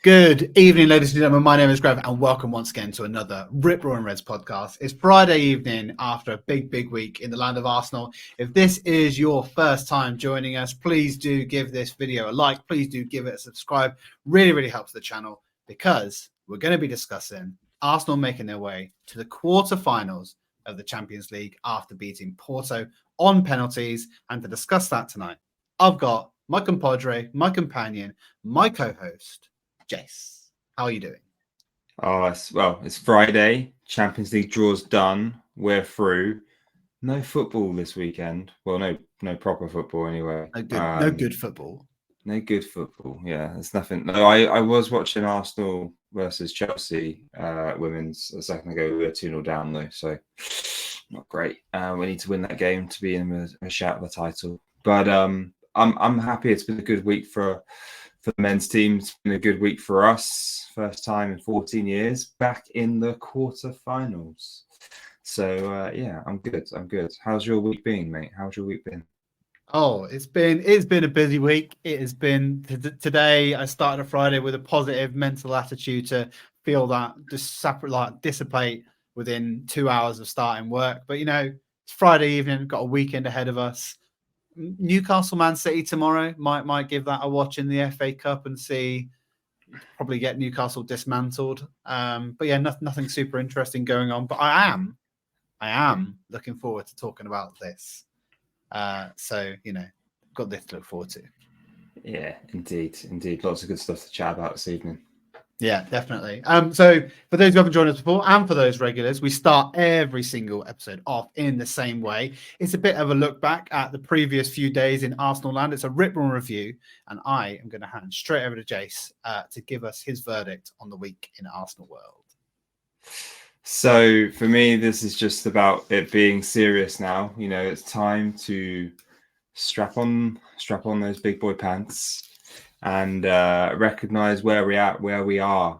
Good evening, ladies and gentlemen. My name is Grev, and welcome once again to another Rip Roaring Reds podcast. It's Friday evening after a big week in the land of Arsenal. If this is your first time joining us, please do give this video a like. Please do give it a subscribe. Really helps the channel because we're going to be discussing Arsenal making their way to the quarterfinals of the Champions League after beating Porto on penalties. And to discuss that tonight, I've got my compadre, my companion, my co-host, Jace. How are you doing? It's Friday. Champions League draws done. We're through. No football this weekend. Well, no proper football anyway. No good football. No good football. Yeah, there's nothing. No, I was watching Arsenal versus Chelsea women's a second ago. We were 2-0 down though, so not great. We need to win that game to be in a shout of the title. But I'm happy. It's been a good week for the men's team. It's been a good week for us. First time in 14 years back in the quarterfinals. So I'm good. How's your week been, mate? How's your week been? Oh, it's been a busy week. It has been today. I started a Friday with a positive mental attitude to feel that dissipate within 2 hours of starting work. But it's Friday evening. Got a weekend ahead of us. Newcastle Man City tomorrow might give that a watch in the FA Cup and see, probably get Newcastle dismantled. But yeah, nothing super interesting going on. But I am looking forward to talking about this. So got this to look forward to. Yeah, indeed. Lots of good stuff to chat about this evening. Yeah, definitely. So for those who haven't joined us before and for those regulars, we start every single episode off in the same way. It's a bit of a look back at the previous few days in Arsenal land. It's a Rip Roaring review, and I am going to hand straight over to Jace to give us his verdict on the week in Arsenal world. So for me, this is just about it being serious now. It's time to strap on those big boy pants and recognize where we are.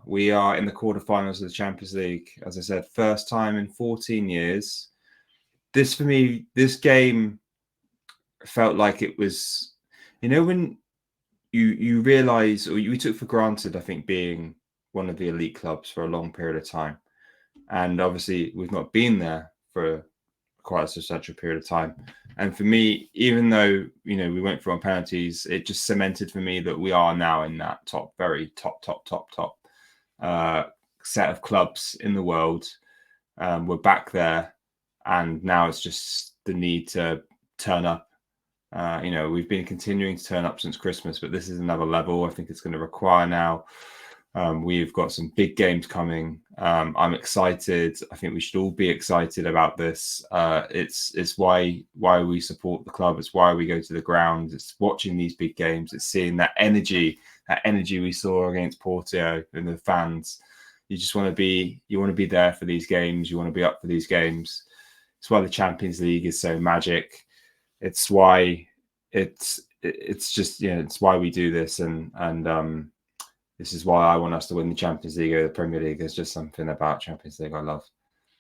We are in the quarterfinals of the Champions League. As I said, first time in 14 years. For me, this game felt like it was, when you realize, or we took for granted, I think, being one of the elite clubs for a long period of time. And obviously, we've not been there for quite a substantial period of time. And for me, even though, we went through on penalties, it just cemented for me that we are now in that very top set of clubs in the world. We're back there. And now it's just the need to turn up. We've been continuing to turn up since Christmas, but this is another level. I think it's going to require now. We've got some big games coming. I'm excited. I think we should all be excited about this. It's why we support the club. It's why we go to the ground. It's watching these big games. It's seeing that energy we saw against Porto and the fans. You just want to be there for these games. You want to be up for these games. It's why the Champions League is so magic. It's why it's why we do this and this is why I want us to win the Champions League or the Premier League. There's just something about Champions League I love.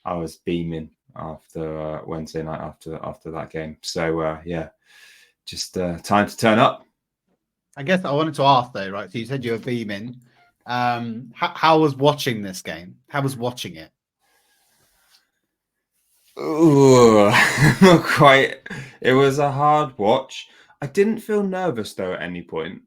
I was beaming after Wednesday night after that game. So just time to turn up. I guess I wanted to ask though, right? So you said you were beaming. How was watching this game? How was watching it? Ooh, not quite. It was a hard watch. I didn't feel nervous though at any point.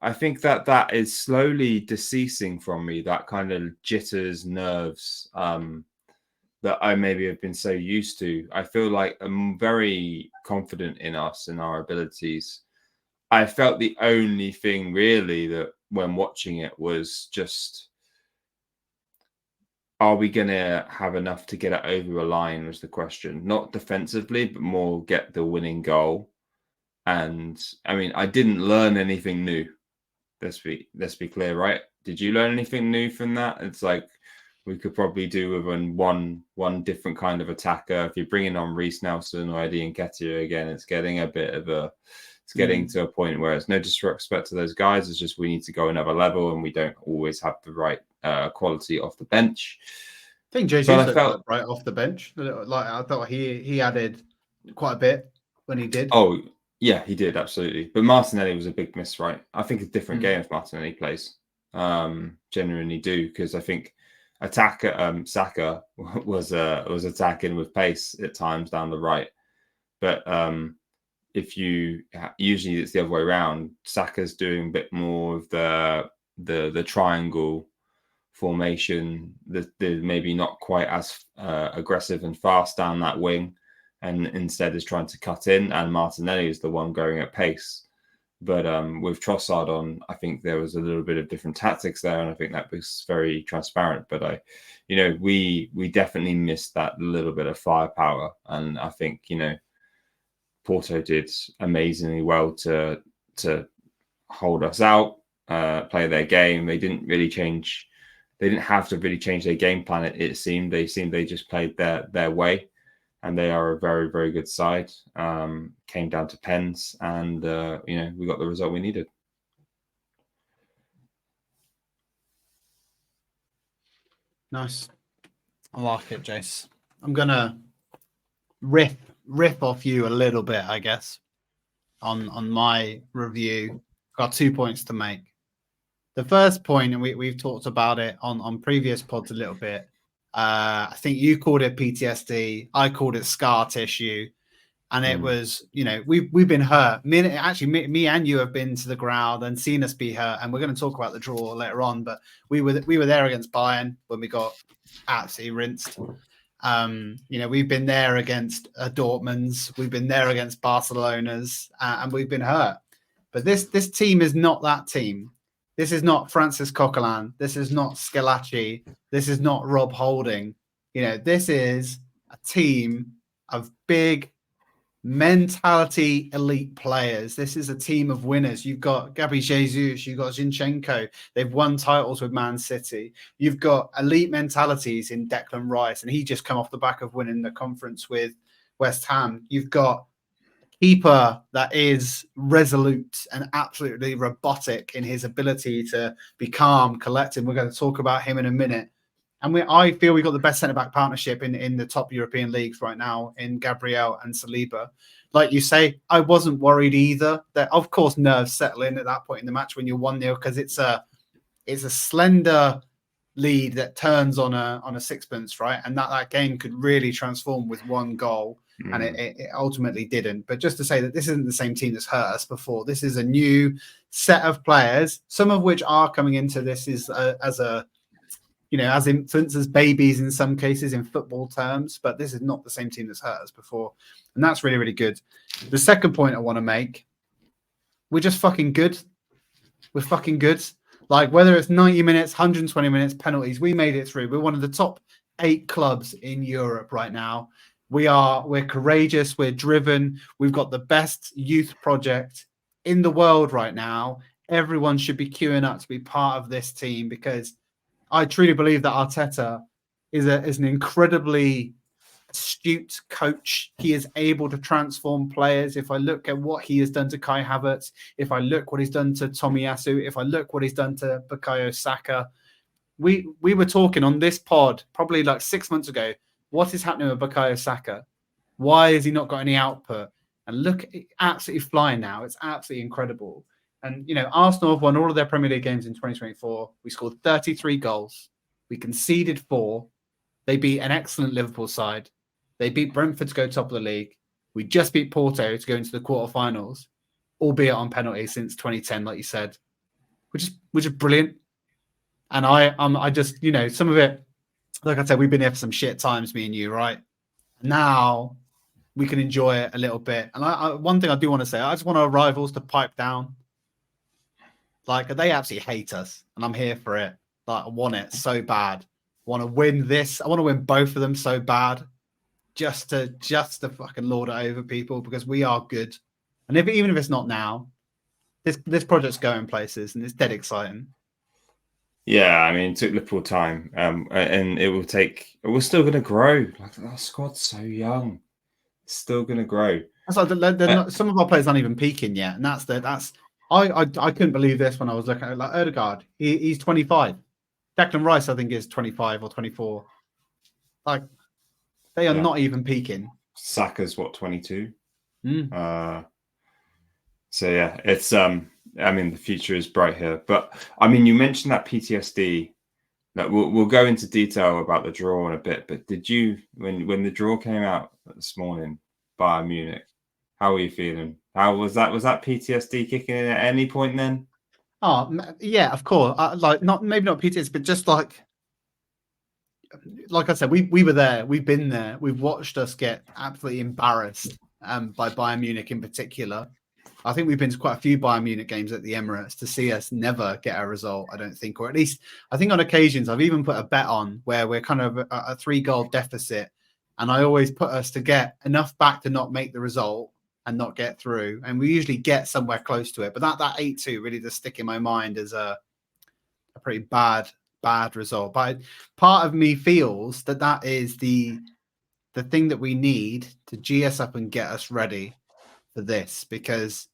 I think that is slowly deceasing from me, that kind of jitters, nerves that I maybe have been so used to. I feel like I'm very confident in us and our abilities. I felt the only thing really that when watching it was just, are we going to have enough to get it over a line was the question. Not defensively, but more get the winning goal. And I mean, I didn't learn anything new. Let's be clear, right? Did you learn anything new from that? It's like we could probably do with one different kind of attacker. If you're bringing on Reece Nelson or Eddie Nketiah again, it's getting to a point where it's no disrespect to those guys. It's just we need to go another level, and we don't always have the right quality off the bench. I think Jesus felt right off the bench. Like I thought he added quite a bit when he did. Yeah, he did, absolutely. But Martinelli was a big miss, right? I think it's a different game if Martinelli plays. Genuinely do, because I think Saka was attacking with pace at times down the right, but if you usually it's the other way around. Saka's doing a bit more of the triangle formation, the maybe not quite as aggressive and fast down that wing, and instead is trying to cut in, and Martinelli is the one going at pace. But with Trossard on, I think there was a little bit of different tactics there, and I think that was very transparent. But we definitely missed that little bit of firepower, and I think Porto did amazingly well to hold us out, play their game. They didn't really change. They didn't have to really change their game plan. It seemed they just played their way, and they are a very, very good side. Came down to pens, and we got the result we needed. Nice. I like it, Jace. I'm gonna riff off you a little bit, I guess, on my review. Got 2 points to make. The first point, and we've talked about it on previous pods a little bit. I think you called it PTSD. I called it scar tissue. And it was, we've been hurt. Me and you have been to the ground and seen us be hurt. And we're going to talk about the draw later on. But we were there against Bayern when we got absolutely rinsed. We've been there against Dortmund's. We've been there against Barcelona's, and we've been hurt. But this team is not that team. This is not Francis Coquelin. This is not Schillaci. This is not Rob Holding. This is a team of big mentality elite players. This is a team of winners. You've got Gabriel Jesus, you've got Zinchenko. They've won titles with Man City. You've got elite mentalities in Declan Rice, and he just come off the back of winning the conference with West Ham. You've got keeper that is resolute and absolutely robotic in his ability to be calm, collected. We're going to talk about him in a minute. And I feel we've got the best centre-back partnership in the top European leagues right now in Gabriel and Saliba. Like you say, I wasn't worried either. That, of course, nerves settle in at that point in the match when you're 1-0, because it's a slender lead that turns on a sixpence, right? And that game could really transform with one goal. And it ultimately didn't. But just to say that this isn't the same team that's hurt us before. This is a new set of players, some of which are coming into this as infants, as babies in some cases in football terms. But this is not the same team that's hurt us before. And that's really, really good. The second point I want to make, we're just fucking good. We're fucking good. Like, whether it's 90 minutes, 120 minutes, penalties, we made it through. We're one of the top 8 clubs in Europe right now. We're courageous, we're driven, we've got the best youth project in the world right now. Everyone should be queuing up to be part of this team, because I truly believe that Arteta is an incredibly astute coach. He is able to transform players. If I look at what he has done to Kai Havertz, if I look what he's done to Tomiyasu, if I look what he's done to Bukayo Saka, we were talking on this pod probably like 6 months ago. What is happening with Bukayo Saka? Why has he not got any output? And look, absolutely flying now. It's absolutely incredible. And, Arsenal have won all of their Premier League games in 2024. We scored 33 goals. We conceded 4. They beat an excellent Liverpool side. They beat Brentford to go top of the league. We just beat Porto to go into the quarterfinals, albeit on penalty since 2010, like you said, which is brilliant. And I just, some of it, like I said, we've been here for some shit times, me and you, right? Now we can enjoy it a little bit. And one thing I do want to say, I just want our rivals to pipe down. Like, they absolutely hate us, and I'm here for it. Like, I want it so bad. I want to win this. I want to win both of them so bad, just to fucking lord it over people, because we are good. And even if it's not now, this project's going places, and it's dead exciting. Yeah, I mean, it took Liverpool time, and we're still going to grow. Like, our squad's so young, it's still going to grow. Some of our players aren't even peaking yet, and I couldn't believe this when I was looking at it. Like Odegaard, he's 25. Declan Rice, I think, is 25 or 24. Like, they are not even peaking. Saka's 22. So yeah, it's I mean, the future is bright here. But I mean, you mentioned that PTSD. That we'll go into detail about the draw in a bit. But did you, when the draw came out this morning, Bayern Munich, how were you feeling? How was that? Was that PTSD kicking in at any point then? Oh yeah, of course. Like maybe not PTSD, but just like I said, we were there. We've been there. We've watched us get absolutely embarrassed by Bayern Munich in particular. I think we've been to quite a few Bayern Munich games at the Emirates to see us never get a result, I don't think. Or at least I think on occasions I've even put a bet on where we're kind of a 3-goal deficit. And I always put us to get enough back to not make the result and not get through. And we usually get somewhere close to it. But that 8-2 really does stick in my mind as a pretty bad result. But part of me feels that is the thing that we need to G us up and get us ready for this, because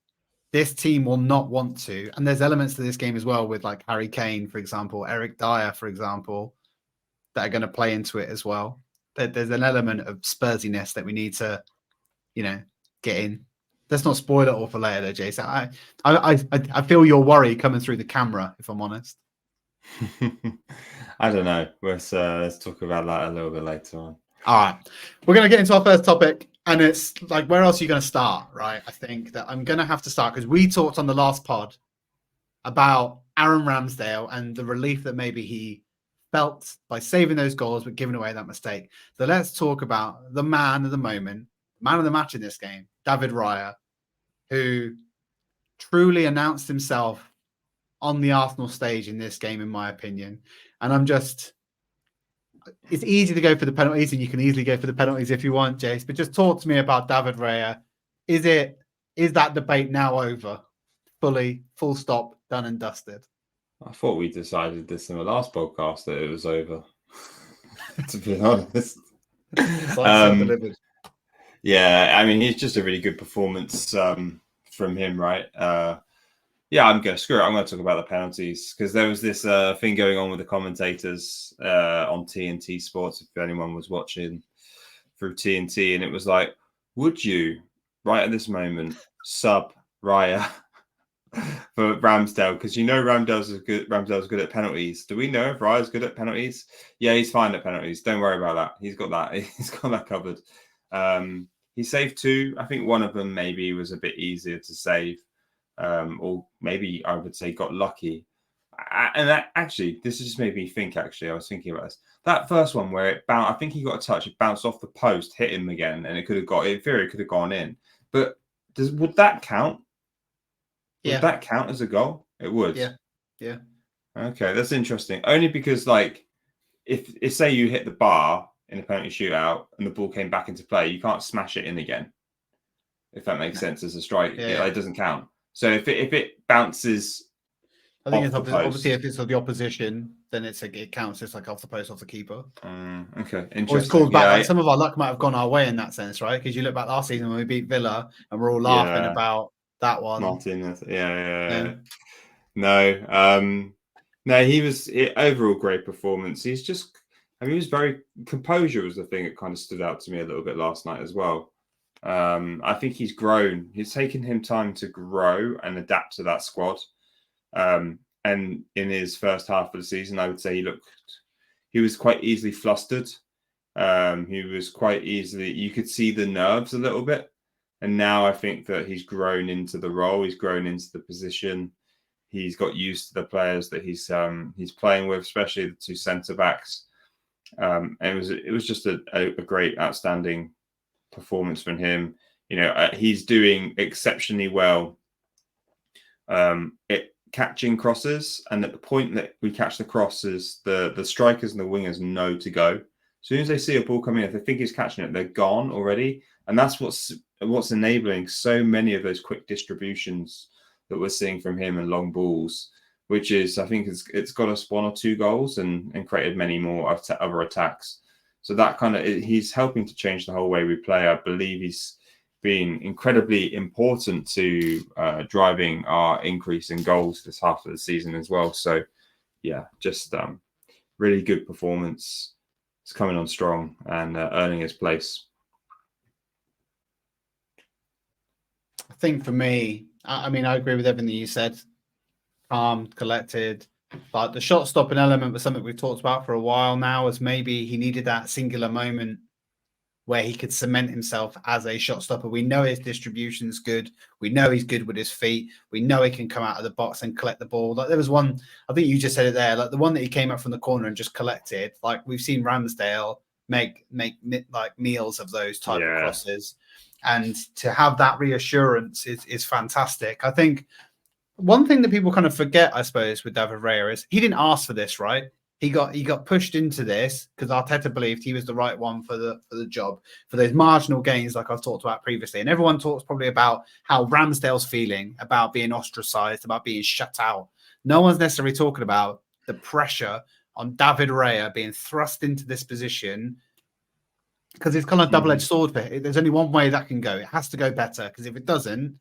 this team will not want to. And there's elements to this game as well with like Harry Kane, for example, Eric Dyer, for example, that are going to play into it as well. There's an element of Spursiness that we need to, get in. Let's not spoil it all for later, though, Jason. I feel your worry coming through the camera, if I'm honest. I don't know. Let's talk about that a little bit later on. All right. We're going to get into our first topic. And it's like, where else are you going to start, right? I think that I'm going to have to start because we talked on the last pod about Aaron Ramsdale and the relief that maybe he felt by saving those goals but giving away that mistake. So let's talk about the man of the moment, man of the match in this game, David Raya, who truly announced himself on the Arsenal stage in this game, in my opinion. And it's easy to go for the penalties, and you can easily go for the penalties if you want, Jace. But just talk to me about David Raya. Is that debate now over? Full stop, done and dusted. I thought we decided this in the last podcast that it was over. To be honest, Delivered. Yeah, I mean, he's just a really good performance from him, right? Yeah, I'm going to screw it. I'm going to talk about the penalties because there was this thing going on with the commentators on TNT Sports, if anyone was watching through TNT, and it was like, would you, right at this moment, sub Raya for Ramsdale? Because Ramsdale's good at penalties. Do we know if Raya's good at penalties? Yeah, he's fine at penalties. Don't worry about that. He's got that. He's got that covered. He saved 2. I think one of them maybe was a bit easier to save. Or maybe I would say got lucky. And that actually, this just made me think, I was thinking about this. That first one where it bounced, I think he got a touch, it bounced off the post, hit him again, and it could have in theory, it could have gone in. But would that count? Would that count as a goal? It would. Yeah. Okay, that's interesting. Only because, like, if say you hit the bar in a penalty shootout and the ball came back into play, you can't smash it in again. If that makes sense as a strike, it doesn't count. So if it bounces, I think it's obviously if it's of the opposition, then it counts. It's like off the post, off the keeper. Okay, interesting. Or it's called back. Like some of our luck might have gone our way in that sense, right? Because you look back last season when we beat Villa and we're all laughing about that one. Martin, yeah. No, he was overall great performance. He was very composure was the thing that kind of stood out to me a little bit last night as well. I think he's grown. It's taken him time to grow and adapt to that squad. And in his first half of the season, I would say he was quite easily flustered. He was quite easily, you could see the nerves a little bit. And now I think that he's grown into the role. He's grown into the position. He's got used to the players that he's playing with, especially the 2 centre backs. And it was just a great, outstanding performance from him. He's doing exceptionally well at catching crosses, and at the point that we catch the crosses, the strikers and the wingers know to go. As soon as they see a ball coming in, if they think he's catching it, they're gone already. And that's what's enabling so many of those quick distributions that we're seeing from him and long balls, which is, I think it's got us 1 or 2 goals and created many more other attacks. So that he's helping to change the whole way we play. I believe he's been incredibly important to driving our increase in goals this half of the season as well. So yeah, just really good performance. It's coming on strong and earning his place. I think for me, I mean, I agree with everything you said. Calm, collected. But the shot stopping element was something we've talked about for a while now, as maybe he needed that singular moment where he could cement himself as a shot stopper. We know his distribution's good. We know he's good with his feet. We know he can come out of the box and collect the ball. Like there was one, I think you just said it there, like the one that he came up from the corner and just collected. Like we've seen Ramsdale make like meals of those type of crosses. And to have that reassurance is fantastic. I think one thing that people kind of forget, I suppose, with David Raya is he didn't ask for this, right? He got pushed into this because Arteta believed he was the right one for the job, for those marginal gains like I've talked about previously. And everyone talks probably about how Ramsdale's feeling about being ostracized, about being shut out. No one's necessarily talking about the pressure on David Raya being thrust into this position, because it's kind of a double-edged sword for him. There's only one way that can go. It has to go better, because if it doesn't,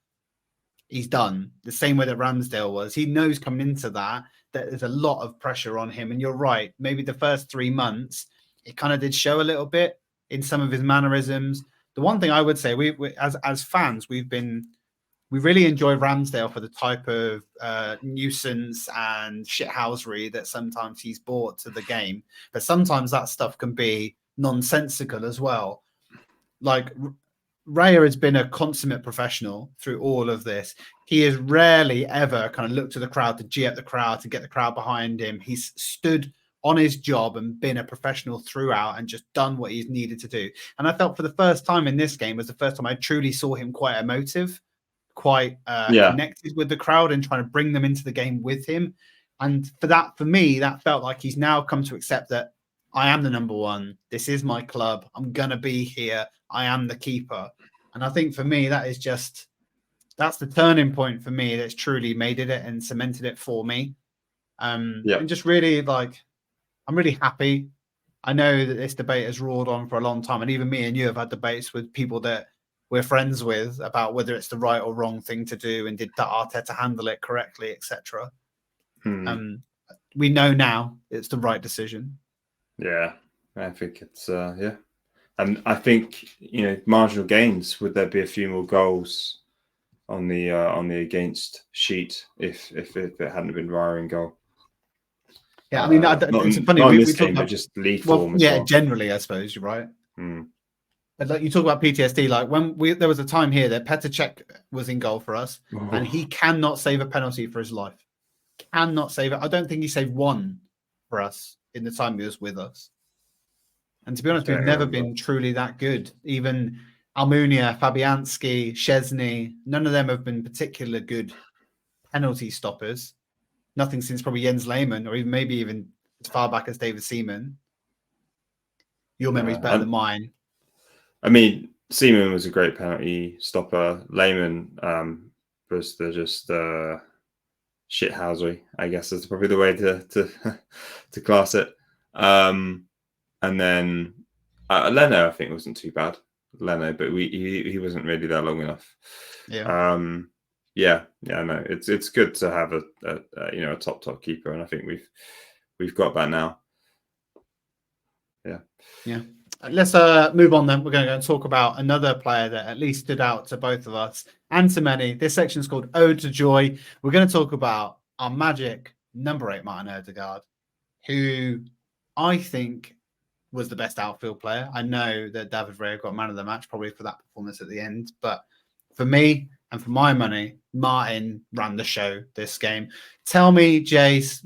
he's done. The same way that Ramsdale was. He knows coming into that there's a lot of pressure on him. And you're right. Maybe the first 3 months, it kind of did show a little bit in some of his mannerisms. The one thing I would say, we as fans, we really enjoy Ramsdale for the type of nuisance and shithousery that sometimes he's brought to the game. But sometimes that stuff can be nonsensical as well. Like Raya has been a consummate professional through all of this. He has rarely ever kind of looked to the crowd to G up the crowd, to get the crowd behind him. He's stood on his job and been a professional throughout and just done what he's needed to do. And I felt for the first time in this game was the first time I truly saw him quite emotive, quite connected with the crowd and trying to bring them into the game with him. And for me, that felt like he's now come to accept that I am the number one. This is my club. I'm going to be here. I am the keeper. And I think for me, that's the turning point for me that's truly made it and cemented it for me. And just really I'm really happy. I know that this debate has roared on for a long time. And even me and you have had debates with people that we're friends with about whether it's the right or wrong thing to do. And did Arteta handle it correctly, etc. We know now it's the right decision. Yeah, I think it's and I think marginal gains. Would there be a few more goals on the against sheet if it hadn't been Raya in goal? Yeah, I mean it's funny. Not in this game, but just lead form. Yeah, generally, I suppose you're right. But like you talk about PTSD, like when there was a time here that Petr Cech was in goal for us, and he cannot save a penalty for his life. Cannot save it. I don't think he saved one for us in the time he was with us. And to be honest, we've never been truly that good. Even Almunia, Fabianski, Szczesny, none of them have been particularly good penalty stoppers. Nothing since probably Jens Lehmann, or maybe even as far back as David Seaman. Your memory's better than mine. I mean, Seaman was a great penalty stopper. Lehmann was just shithousery, I guess is probably the way to class it. And then Leno, I think, wasn't too bad. Leno, but he wasn't really there long enough. No, it's good to have a top keeper, and I think we've got that now. Yeah. Let's move on then. We're going to go and talk about another player that at least stood out to both of us and to many. This section is called Ode to Joy. We're going to talk about our magic number 8, Martin Odegaard, who I think was the best outfield player. I know that David Raya got man of the match probably for that performance at the end, but for me and for my money, Martin ran the show this game. Tell me, Jace,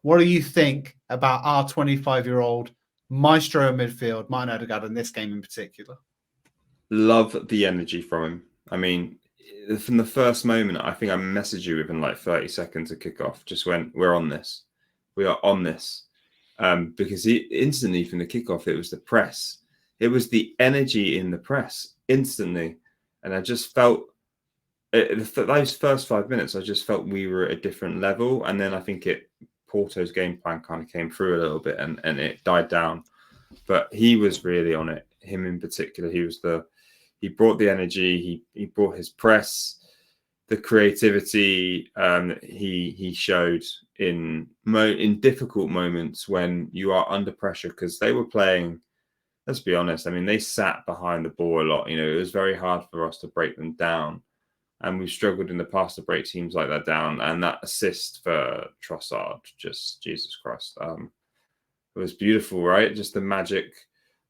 what do you think about our 25-year-old maestro midfield, Martin Odegaard, in this game in particular? Love the energy from him. I mean, from the first moment, I think I messaged you within like 30 seconds of kickoff, just went, we're on this. We are on this. Because he instantly from the kickoff, it was the press. It was the energy in the press instantly. And I just felt, those first 5 minutes, I just felt we were at a different level. And then I think Porto's game plan kind of came through a little bit and it died down. But he was really on it. Him in particular, he brought the energy, he brought his press, the creativity he showed in difficult moments when you are under pressure, because they were playing, let's be honest, I mean, they sat behind the ball a lot. It was very hard for us to break them down. and we've struggled in the past to break teams like that down. And that assist for Trossard, just Jesus Christ, it was beautiful, right? Just the magic,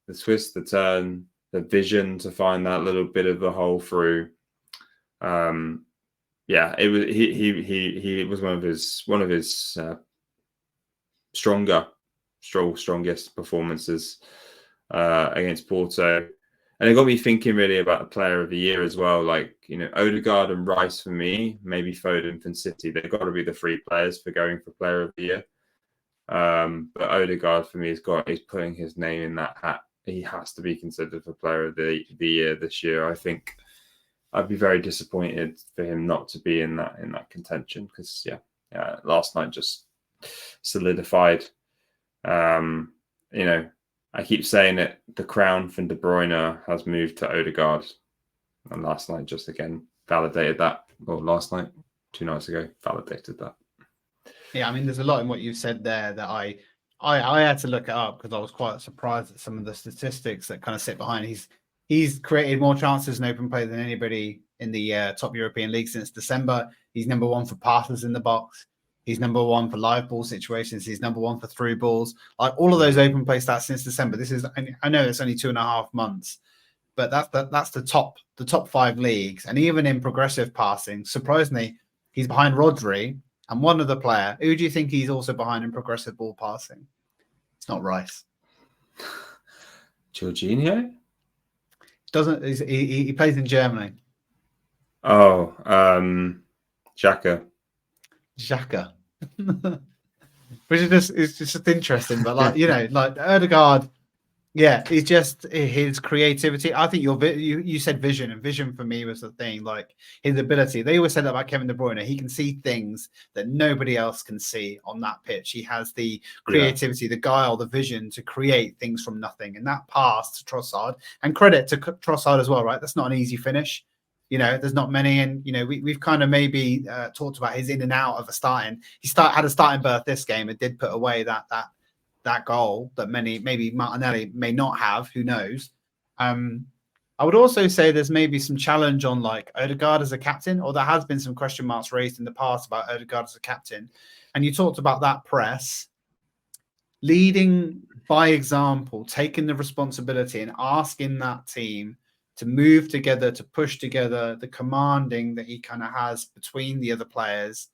the twist, the turn, the vision to find that little bit of the hole through. Yeah, it was he was one of his strongest performances against Porto. And it got me thinking really about the player of the year as well. Like, Odegaard and Rice for me, maybe Foden from City. They've got to be the 3 players for going for player of the year. But Odegaard for me he's putting his name in that hat. He has to be considered for player of the year this year. I think I'd be very disappointed for him not to be in that contention, because last night just solidified. I keep saying it, the crown from De Bruyne has moved to Odegaard. And last night just again validated that. Well, last night, 2 nights ago, validated that. Yeah, I mean, there's a lot in what you've said there that I had to look it up, because I was quite surprised at some of the statistics that kind of sit behind. He's created more chances in open play than anybody in the top European league since December. He's number 1 for passes in the box. He's number 1 for live ball situations. He's number 1 for through balls. Like, all of those open play stats since December. This is, I know it's only 2.5 months, but that's the top 5 leagues. And even in progressive passing, surprisingly, he's behind Rodri and one other player. Who do you think he's also behind in progressive ball passing? It's not Rice. Jorginho? He plays in Germany. Oh, Xhaka. Which is just interesting, but like Odegaard, yeah, he's just his creativity. I think you said vision, and vision for me was the thing. Like, his ability. They always said that about Kevin De Bruyne. He can see things that nobody else can see on that pitch. He has the creativity, the guile, the vision to create things from nothing. And that pass to Trossard, and credit to Trossard as well, right? That's not an easy finish. There's not many, and we've kind of maybe talked about his in and out of a starting. He had a starting berth this game and did put away that goal that maybe Martinelli may not have. Who knows? I would also say there's maybe some challenge on like Odegaard as a captain, or there has been some question marks raised in the past about Odegaard as a captain. And you talked about that press, leading by example, taking the responsibility and asking that team to move together, to push together, the commanding that he kind of has between the other players.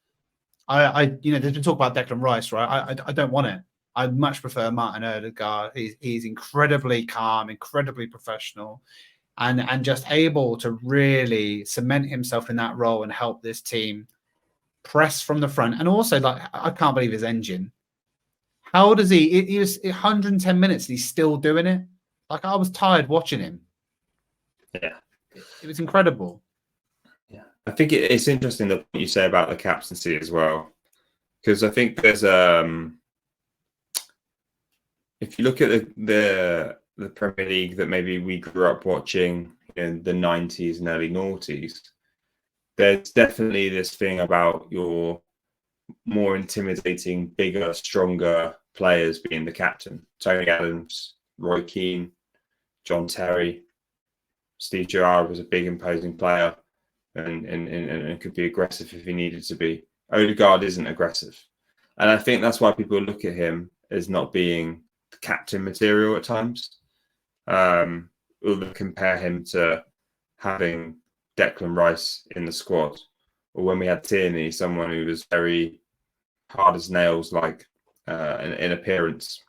There's been talk about Declan Rice, right? I don't want it. I'd much prefer Martin Odegaard. He's incredibly calm, incredibly professional, and just able to really cement himself in that role and help this team press from the front. And also, like, I can't believe his engine. How old is he? He was 110 minutes and he's still doing it. Like, I was tired watching him. Yeah, it was incredible. Yeah, I think it's interesting that you say about the captaincy as well, because I think there's if you look at the Premier League that maybe we grew up watching in the 90s and early noughties, there's definitely this thing about your more intimidating, bigger, stronger players being the captain. Tony Adams, Roy Keane, John Terry. Steve Gerrard was a big, imposing player and could be aggressive if he needed to be. Odegaard isn't aggressive. And I think that's why people look at him as not being captain material at times. Or compare him to having Declan Rice in the squad. Or when we had Tierney, someone who was very hard as nails, like in appearance.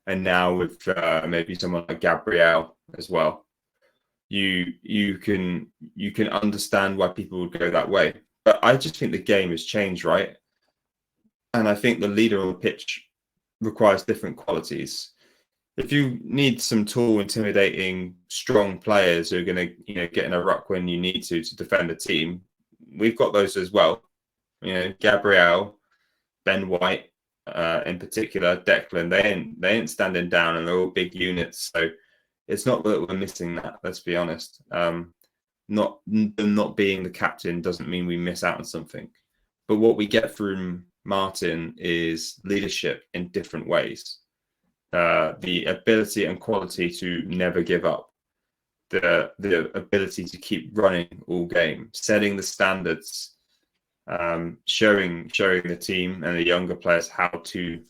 And now with maybe someone like Gabriel as well. You can understand why people would go that way, but I just think the game has changed, right? And I think the leader on the pitch requires different qualities. If you need some tall, intimidating, strong players who are going to get in a ruck when you need to defend a team, we've got those as well. Gabriel, Ben White, in particular, Declan, they ain't standing down, and they're all big units, so. It's not that we're missing that, let's be honest. Not being the captain doesn't mean we miss out on something. But what we get from Martin is leadership in different ways. The ability and quality to never give up. the ability to keep running all game, setting the standards, showing the team and the younger players how to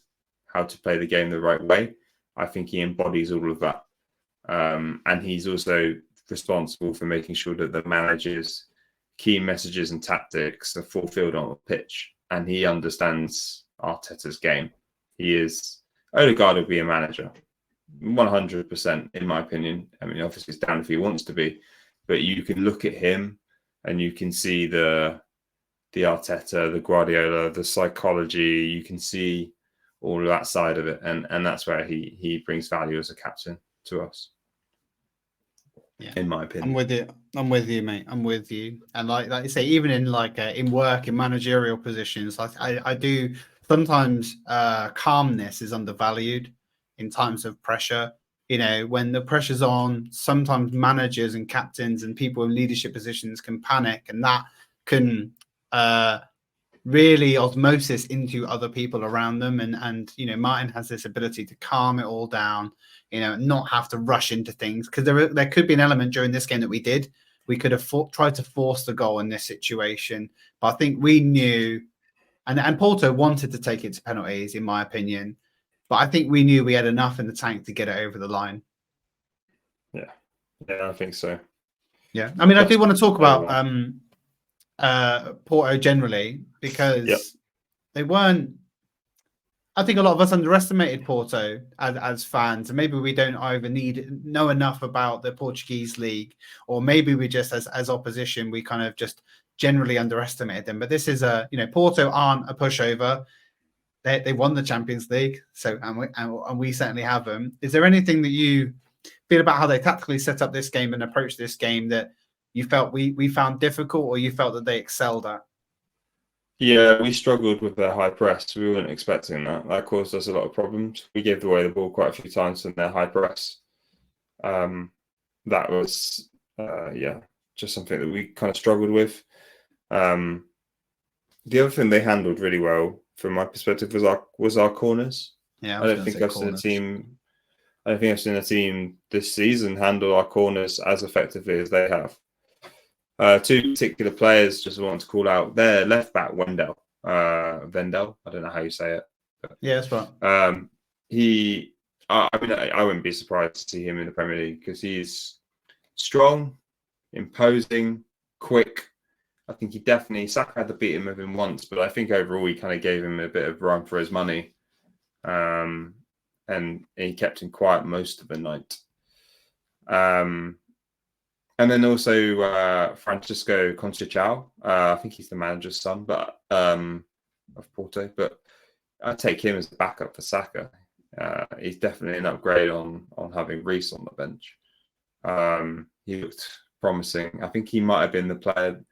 play the game the right way. I think he embodies all of that, and he's also responsible for making sure that the manager's key messages and tactics are fulfilled on the pitch, and he understands Arteta's game. Odegaard will be a manager, 100% in my opinion. I mean, obviously it's down if he wants to be, but you can look at him and you can see the Arteta, the Guardiola, the psychology. You can see all of that side of it, and that's where he brings value as a captain to us. Yeah, in my opinion. I'm with you, mate. I'm with you. And like you say, even in in work, in managerial positions, I do sometimes calmness is undervalued in times of pressure. You know, when the pressure's on, sometimes managers and captains and people in leadership positions can panic, and that can really osmosis into other people around them. And you know, Martin has this ability to calm it all down, you know, not have to rush into things, because there could be an element during this game that we could have tried to force the goal in this situation. But I think we knew, and Porto wanted to take it to penalties, in my opinion. But I think we knew we had enough in the tank to get it over the line. Yeah, I think so. Yeah, I mean, I do want to talk about Porto generally, because they weren't. I think a lot of us underestimated Porto as fans, and maybe we don't either know enough about the Portuguese league, or maybe we just as opposition we kind of just generally underestimated them. But this is Porto aren't a pushover. They won the Champions League, so and we certainly have them. Is there anything that you feel about how they tactically set up this game and approach this game that you felt we found difficult, or you felt that they excelled at? Yeah, we struggled with their high press. We weren't expecting that. That caused us a lot of problems. We gave away the ball quite a few times in their high press. That was, just something that we kind of struggled with. The other thing they handled really well, from my perspective, was our corners. Yeah, I don't think I've seen a team this season handle our corners as effectively as they have. Two particular players just want to call out their left back, Vendel. I don't know how you say it. But, yeah, that's right. I wouldn't be surprised to see him in the Premier League, because he's strong, imposing, quick. I think Saka had to beat him with him once, but I think overall he kind of gave him a bit of run for his money. And he kept him quiet most of the night. And then also Francisco Conceição. I think he's the manager's son, but of Porto. But I take him as a backup for Saka. He's definitely an upgrade on having Reece on the bench. He looked promising. I think he might have been the player.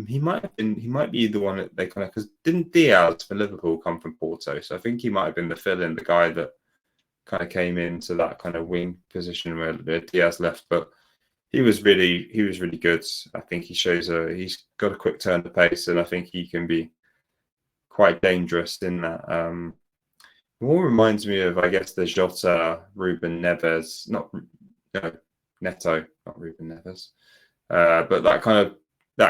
He might be the one that they kind of, because didn't Diaz for Liverpool come from Porto? So I think he might have been the fill-in, the guy that kind of came into that kind of wing position where Diaz left, but. He was really good. I think he's got a quick turn of pace, and I think he can be quite dangerous in that. More reminds me of, I guess, the Jota, Ruben Neves, Neto, not Ruben Neves, but that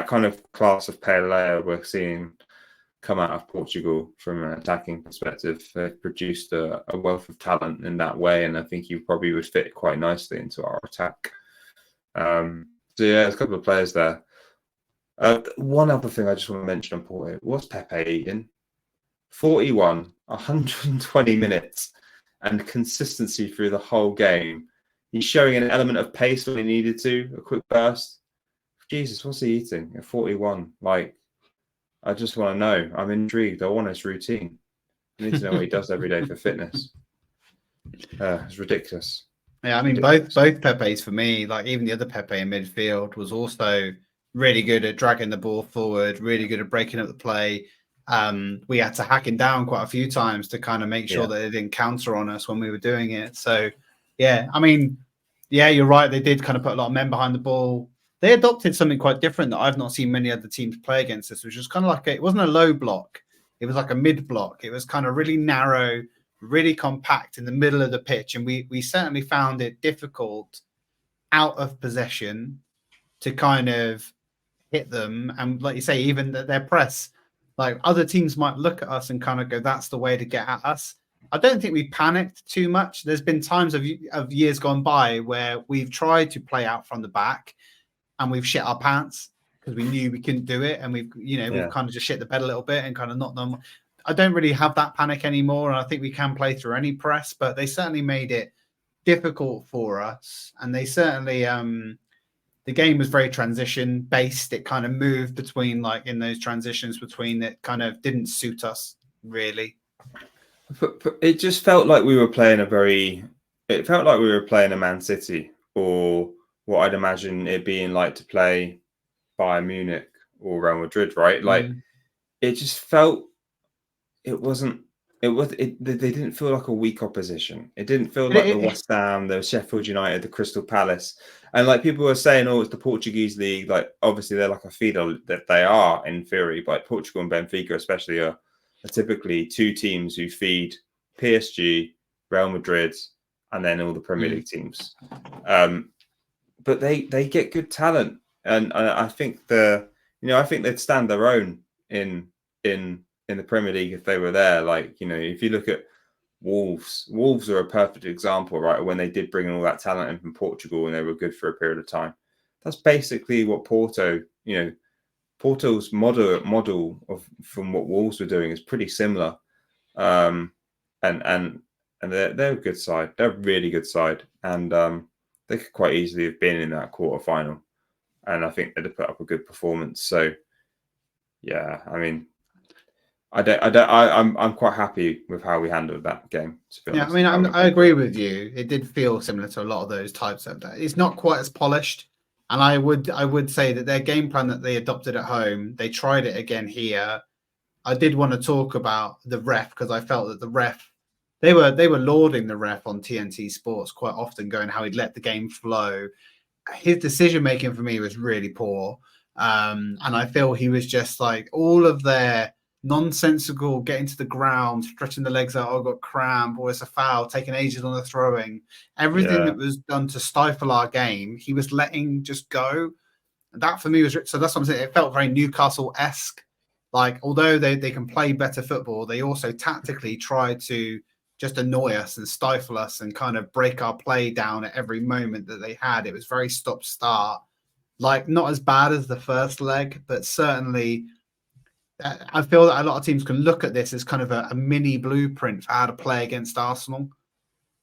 kind of class of player we're seeing come out of Portugal from an attacking perspective. They've produced a wealth of talent in that way, and I think he probably would fit quite nicely into our attack. There's a couple of players there. One other thing I just want to mention on Porto, what's Pepe eating? 41, 120 minutes, and consistency through the whole game. He's showing an element of pace when he needed to, a quick burst. Jesus, what's he eating at 41? I just want to know. I'm intrigued. I want his routine. I need to know what he does every day for fitness. It's ridiculous. Yeah, I mean, both Pepes for me, even the other Pepe in midfield, was also really good at dragging the ball forward, really good at breaking up the play. We had to hack him down quite a few times to kind of make sure that they didn't counter on us when we were doing it. So, yeah, I mean, you're right. They did kind of put a lot of men behind the ball. They adopted something quite different that I've not seen many other teams play against us, which was kind of it wasn't a low block. It was like a mid block. It was kind of really narrow, really compact in the middle of the pitch, and we certainly found it difficult out of possession to kind of hit them. And like you say, even their press, like other teams might look at us and kind of go, that's the way to get at us. I don't think we panicked too much. There's been times of years gone by where we've tried to play out from the back and we've shit our pants because we knew we couldn't do it. And we've kind of just shit the bed a little bit and kind of not them. I don't really have that panic anymore. And I think we can play through any press, but they certainly made it difficult for us. And they certainly, the game was very transition based. It kind of moved between like in those transitions between it kind of didn't suit us really. But it just felt like we were playing it felt like we were playing a Man City or what I'd imagine it being like to play Bayern Munich or Real Madrid, right? Like it just felt, they didn't feel like a weak opposition. It didn't feel like the West Ham, the Sheffield United, the Crystal Palace. And like people were saying, oh, it's the Portuguese league. Like obviously they're like a feeder that they are in theory, but Portugal and Benfica especially are typically two teams who feed PSG, Real Madrid, and then all the Premier League teams. But they get good talent, and I think I think they'd stand their own in the Premier League if they were there. Like if you look at Wolves are a perfect example, right? When they did bring in all that talent in from Portugal and they were good for a period of time. That's basically what Porto's model from what Wolves were doing is pretty similar, and they're a good side. They're a really good side, and they could quite easily have been in that quarterfinal, and I think they'd have put up a good performance. So, yeah, I mean, I'm quite happy with how we handled that game. To be honest. I mean, I agree with you. It did feel similar to a lot of those types of that. It's not quite as polished. And I would say that their game plan that they adopted at home, they tried it again here. I did want to talk about the ref because I felt that the ref, they were lauding the ref on TNT Sports quite often, going how he'd let the game flow. His decision making for me was really poor, and I feel he was just like all of their nonsensical getting to the ground, stretching the legs out, oh, got cramp, or it's a foul, taking ages on the throwing. Everything that was done to stifle our game, he was letting just go. And that for me was, so that's what I'm saying. It felt very Newcastle-esque. Like, although they can play better football, they also tactically try to just annoy us and stifle us and kind of break our play down at every moment that they had. It was very stop-start. Like, not as bad as the first leg, but certainly I feel that a lot of teams can look at this as kind of a mini blueprint for how to play against Arsenal.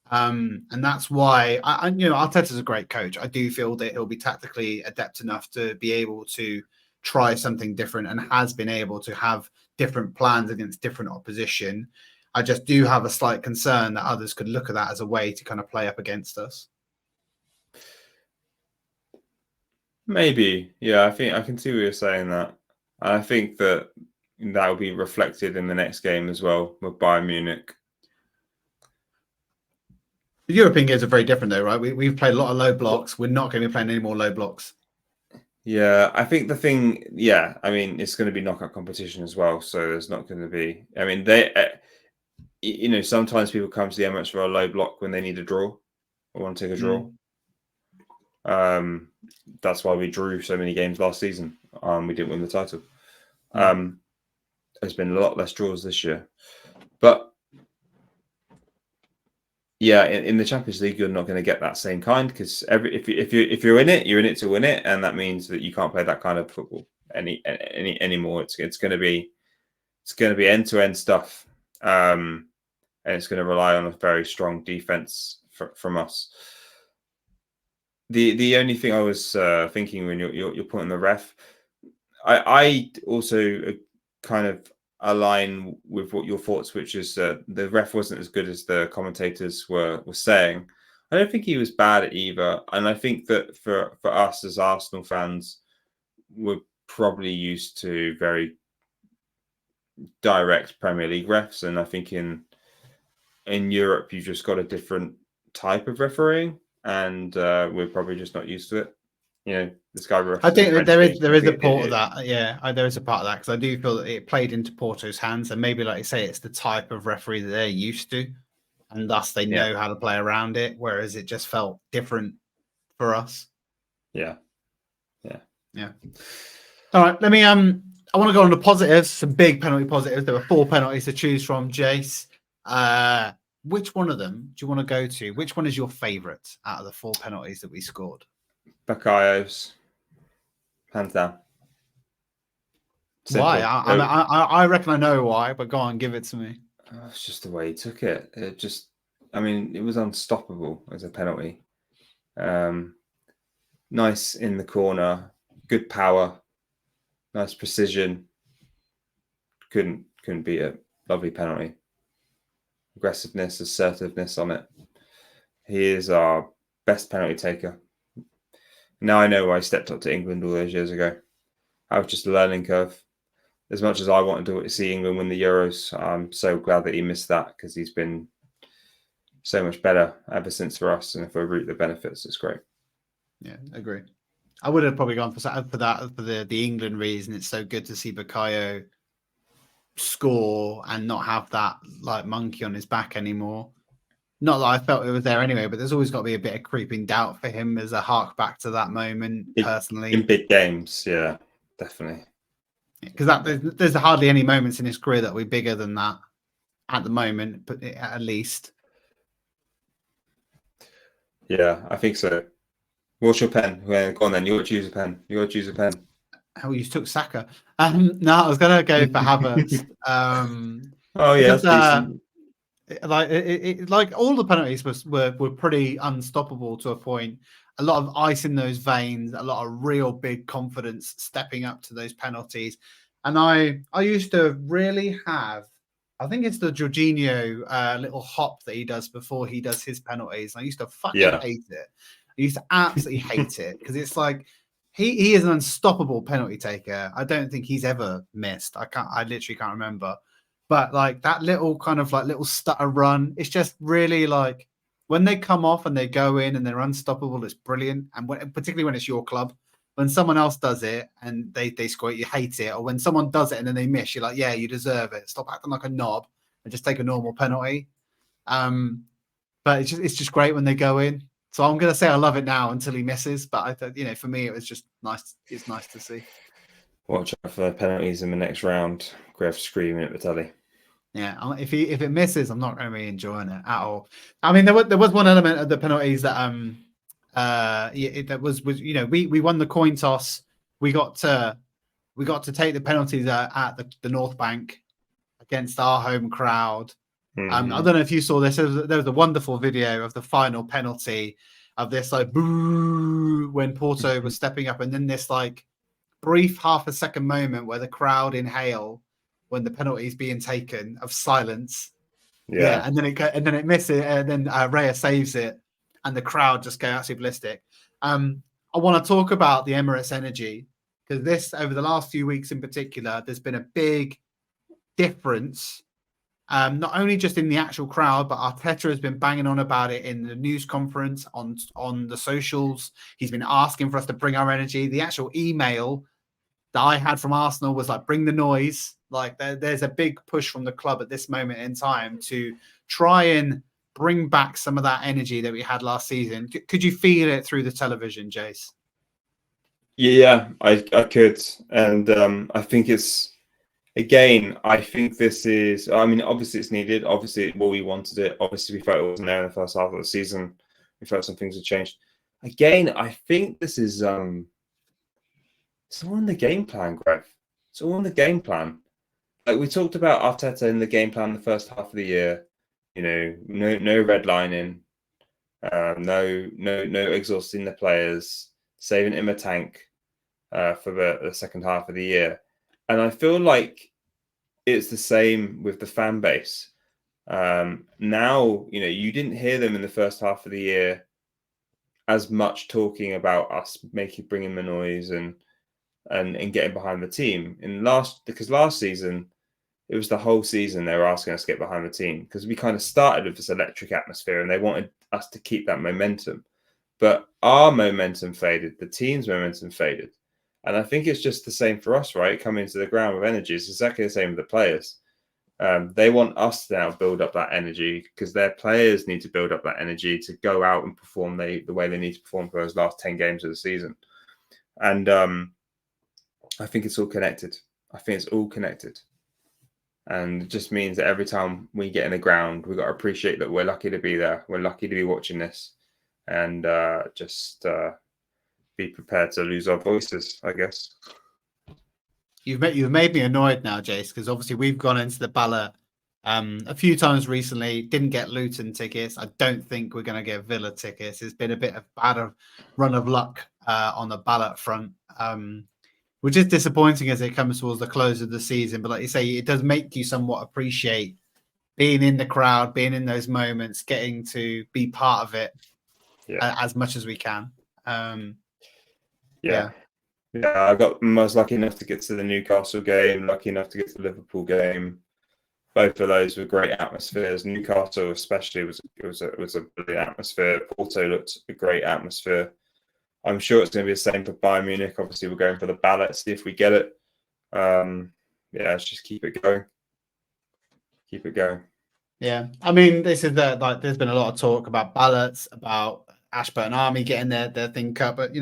And that's why Arteta's a great coach. I do feel that he'll be tactically adept enough to be able to try something different and has been able to have different plans against different opposition. I just do have a slight concern that others could look at that as a way to kind of play up against us. Maybe. Yeah, I think I can see what you're saying that. I think that will be reflected in the next game as well with Bayern Munich. The European games are very different though, right? We've played a lot of low blocks. We're not going to be playing any more low blocks. Yeah, I think the thing, I mean, it's going to be knockout competition as well. So there's not going to be, I mean, sometimes people come to the Emirates for a low block when they need a draw or want to take a draw. That's why we drew so many games last season. We didn't win the title. There's been a lot less draws this year, but in the Champions League, you're not going to get that same kind because if you're in it, you're in it to win it, and that means that you can't play that kind of football anymore. It's going to be end to end stuff, and it's going to rely on a very strong defense from us. The only thing I was thinking when you're putting the ref, I also kind of align with what your thoughts, which is the ref wasn't as good as the commentators were saying. I don't think he was bad at either, and I think that for us as Arsenal fans, we're probably used to very direct Premier League refs, and I think in Europe you've just got a different type of refereeing, and we're probably just not used to it. This guy. I think there is a part of that. Yeah, there is a part of that because I do feel that it played into Porto's hands, and maybe, like you say, it's the type of referee that they're used to, and thus they know how to play around it. Whereas it just felt different for us. Yeah. All right, let me I want to go on to positives, some big penalty positives. There were 4 penalties to choose from, Jace. Which one of them do you want to go to? Which one is your favorite out of the 4 penalties that we scored? Bakayos, hands down. Simple. Why? I reckon I know why, but go on, give it to me. It's just the way he took it. It was unstoppable as a penalty. Nice in the corner, good power, nice precision. Couldn't beat it. Lovely penalty. Aggressiveness, assertiveness on it. He is our best penalty taker. Now I know why he stepped up to England all those years ago. I was just a learning curve. As much as I wanted to see England win the Euros, I'm so glad that he missed that because he's been so much better ever since for us. And if we reap the benefits, it's great. Yeah, agree. I would have probably gone for the England reason. It's so good to see Bukayo score and not have that like monkey on his back anymore. Not that I felt it was there anyway, but there's always got to be a bit of creeping doubt for him as a hark back to that moment personally. In big games, yeah, definitely. Because there's hardly any moments in his career that will be bigger than that at the moment, but at least. Yeah, I think so. What's your pen? Go on then. You got to choose a pen. Oh, you took Saka. No, I was going to go for Havertz. Oh yeah, because, like all the penalties were pretty unstoppable to a point. A lot of ice in those veins, a lot of real big confidence stepping up to those penalties. And I used to really have, I think it's the Jorginho little hop that he does before he does his penalties. I used to fucking hate it. I used to absolutely hate it because it's like he is an unstoppable penalty taker. I don't think he's ever missed. I literally can't remember. But like that little kind of like little stutter run, it's just really like when they come off and they go in and they're unstoppable, it's brilliant. And particularly when it's your club, when someone else does it and they score it, you hate it. Or when someone does it and then they miss, you're like, yeah, you deserve it. Stop acting like a knob and just take a normal penalty. But it's just great when they go in. So I'm going to say I love it now until he misses. But I thought, for me, it was just nice. It's nice to see. Watch out for penalties in the next round. Grev screaming at the telly. Yeah, if it misses, I'm not going to be enjoying it at all. I mean, there was one element of the penalties that that was we won the coin toss. We got to take the penalties at the North Bank against our home crowd. Mm-hmm. I don't know if you saw this. There was a wonderful video of the final penalty of this like boo when Porto was stepping up, and then this like brief half a second moment where the crowd inhale when the penalty is being taken of silence. Yeah, and then it misses, and then Raya saves it, and the crowd just go absolutely ballistic. I want to talk about the Emirates Energy because this over the last few weeks in particular, there's been a big difference. Not only just in the actual crowd, but Arteta has been banging on about it in the news conference on the socials. He's been asking for us to bring our energy. The actual email that I had from Arsenal was like, bring the noise. Like there's a big push from the club at this moment in time to try and bring back some of that energy that we had last season. Could you feel it through the television, Jace? Yeah, I could. And I think it's, again, I think this is, I mean, obviously it's needed. Obviously, we wanted it. Obviously, we felt it wasn't there in the first half of the season. We felt some things had changed. Again, I think this is, it's all in the game plan, Grev. It's all in the game plan. Like we talked about Arteta in the game plan the first half of the year. No redlining, no exhausting the players, saving him a tank for the second half of the year. And I feel like it's the same with the fan base. Now, you didn't hear them in the first half of the year as much talking about us bringing the noise and getting behind the team. Because last season, it was the whole season they were asking us to get behind the team because we kind of started with this electric atmosphere and they wanted us to keep that momentum. But our momentum faded, the team's momentum faded. And I think it's just the same for us, right? Coming into the ground with energy, it's exactly the same with the players. They want us to now build up that energy because their players need to build up that energy to go out and perform the way they need to perform for those last 10 games of the season. And I think it's all connected. I think it's all connected. And it just means that every time we get in the ground, we've got to appreciate that we're lucky to be there. We're lucky to be watching this. And just be prepared to lose our voices, I guess. You've made me annoyed now, Jace, because obviously we've gone into the ballot a few times recently, didn't get Luton tickets. I don't think we're going to get Villa tickets. It's been a bit of bad run of luck on the ballot front, which is disappointing as it comes towards the close of the season. But like you say, it does make you somewhat appreciate being in the crowd, being in those moments, getting to be part of it as much as we can. Yeah, I was lucky enough to get to the Newcastle game, lucky enough to get to the Liverpool game. Both of those were great atmospheres. Newcastle especially was a brilliant atmosphere. Porto looked a great atmosphere. I'm sure it's going to be the same for Bayern Munich. Obviously, we're going for the ballot, see if we get it. Let's just keep it going. Keep it going. Yeah, I mean, this is like there's been a lot of talk about ballots, about Ashburton Army getting their thing cut, but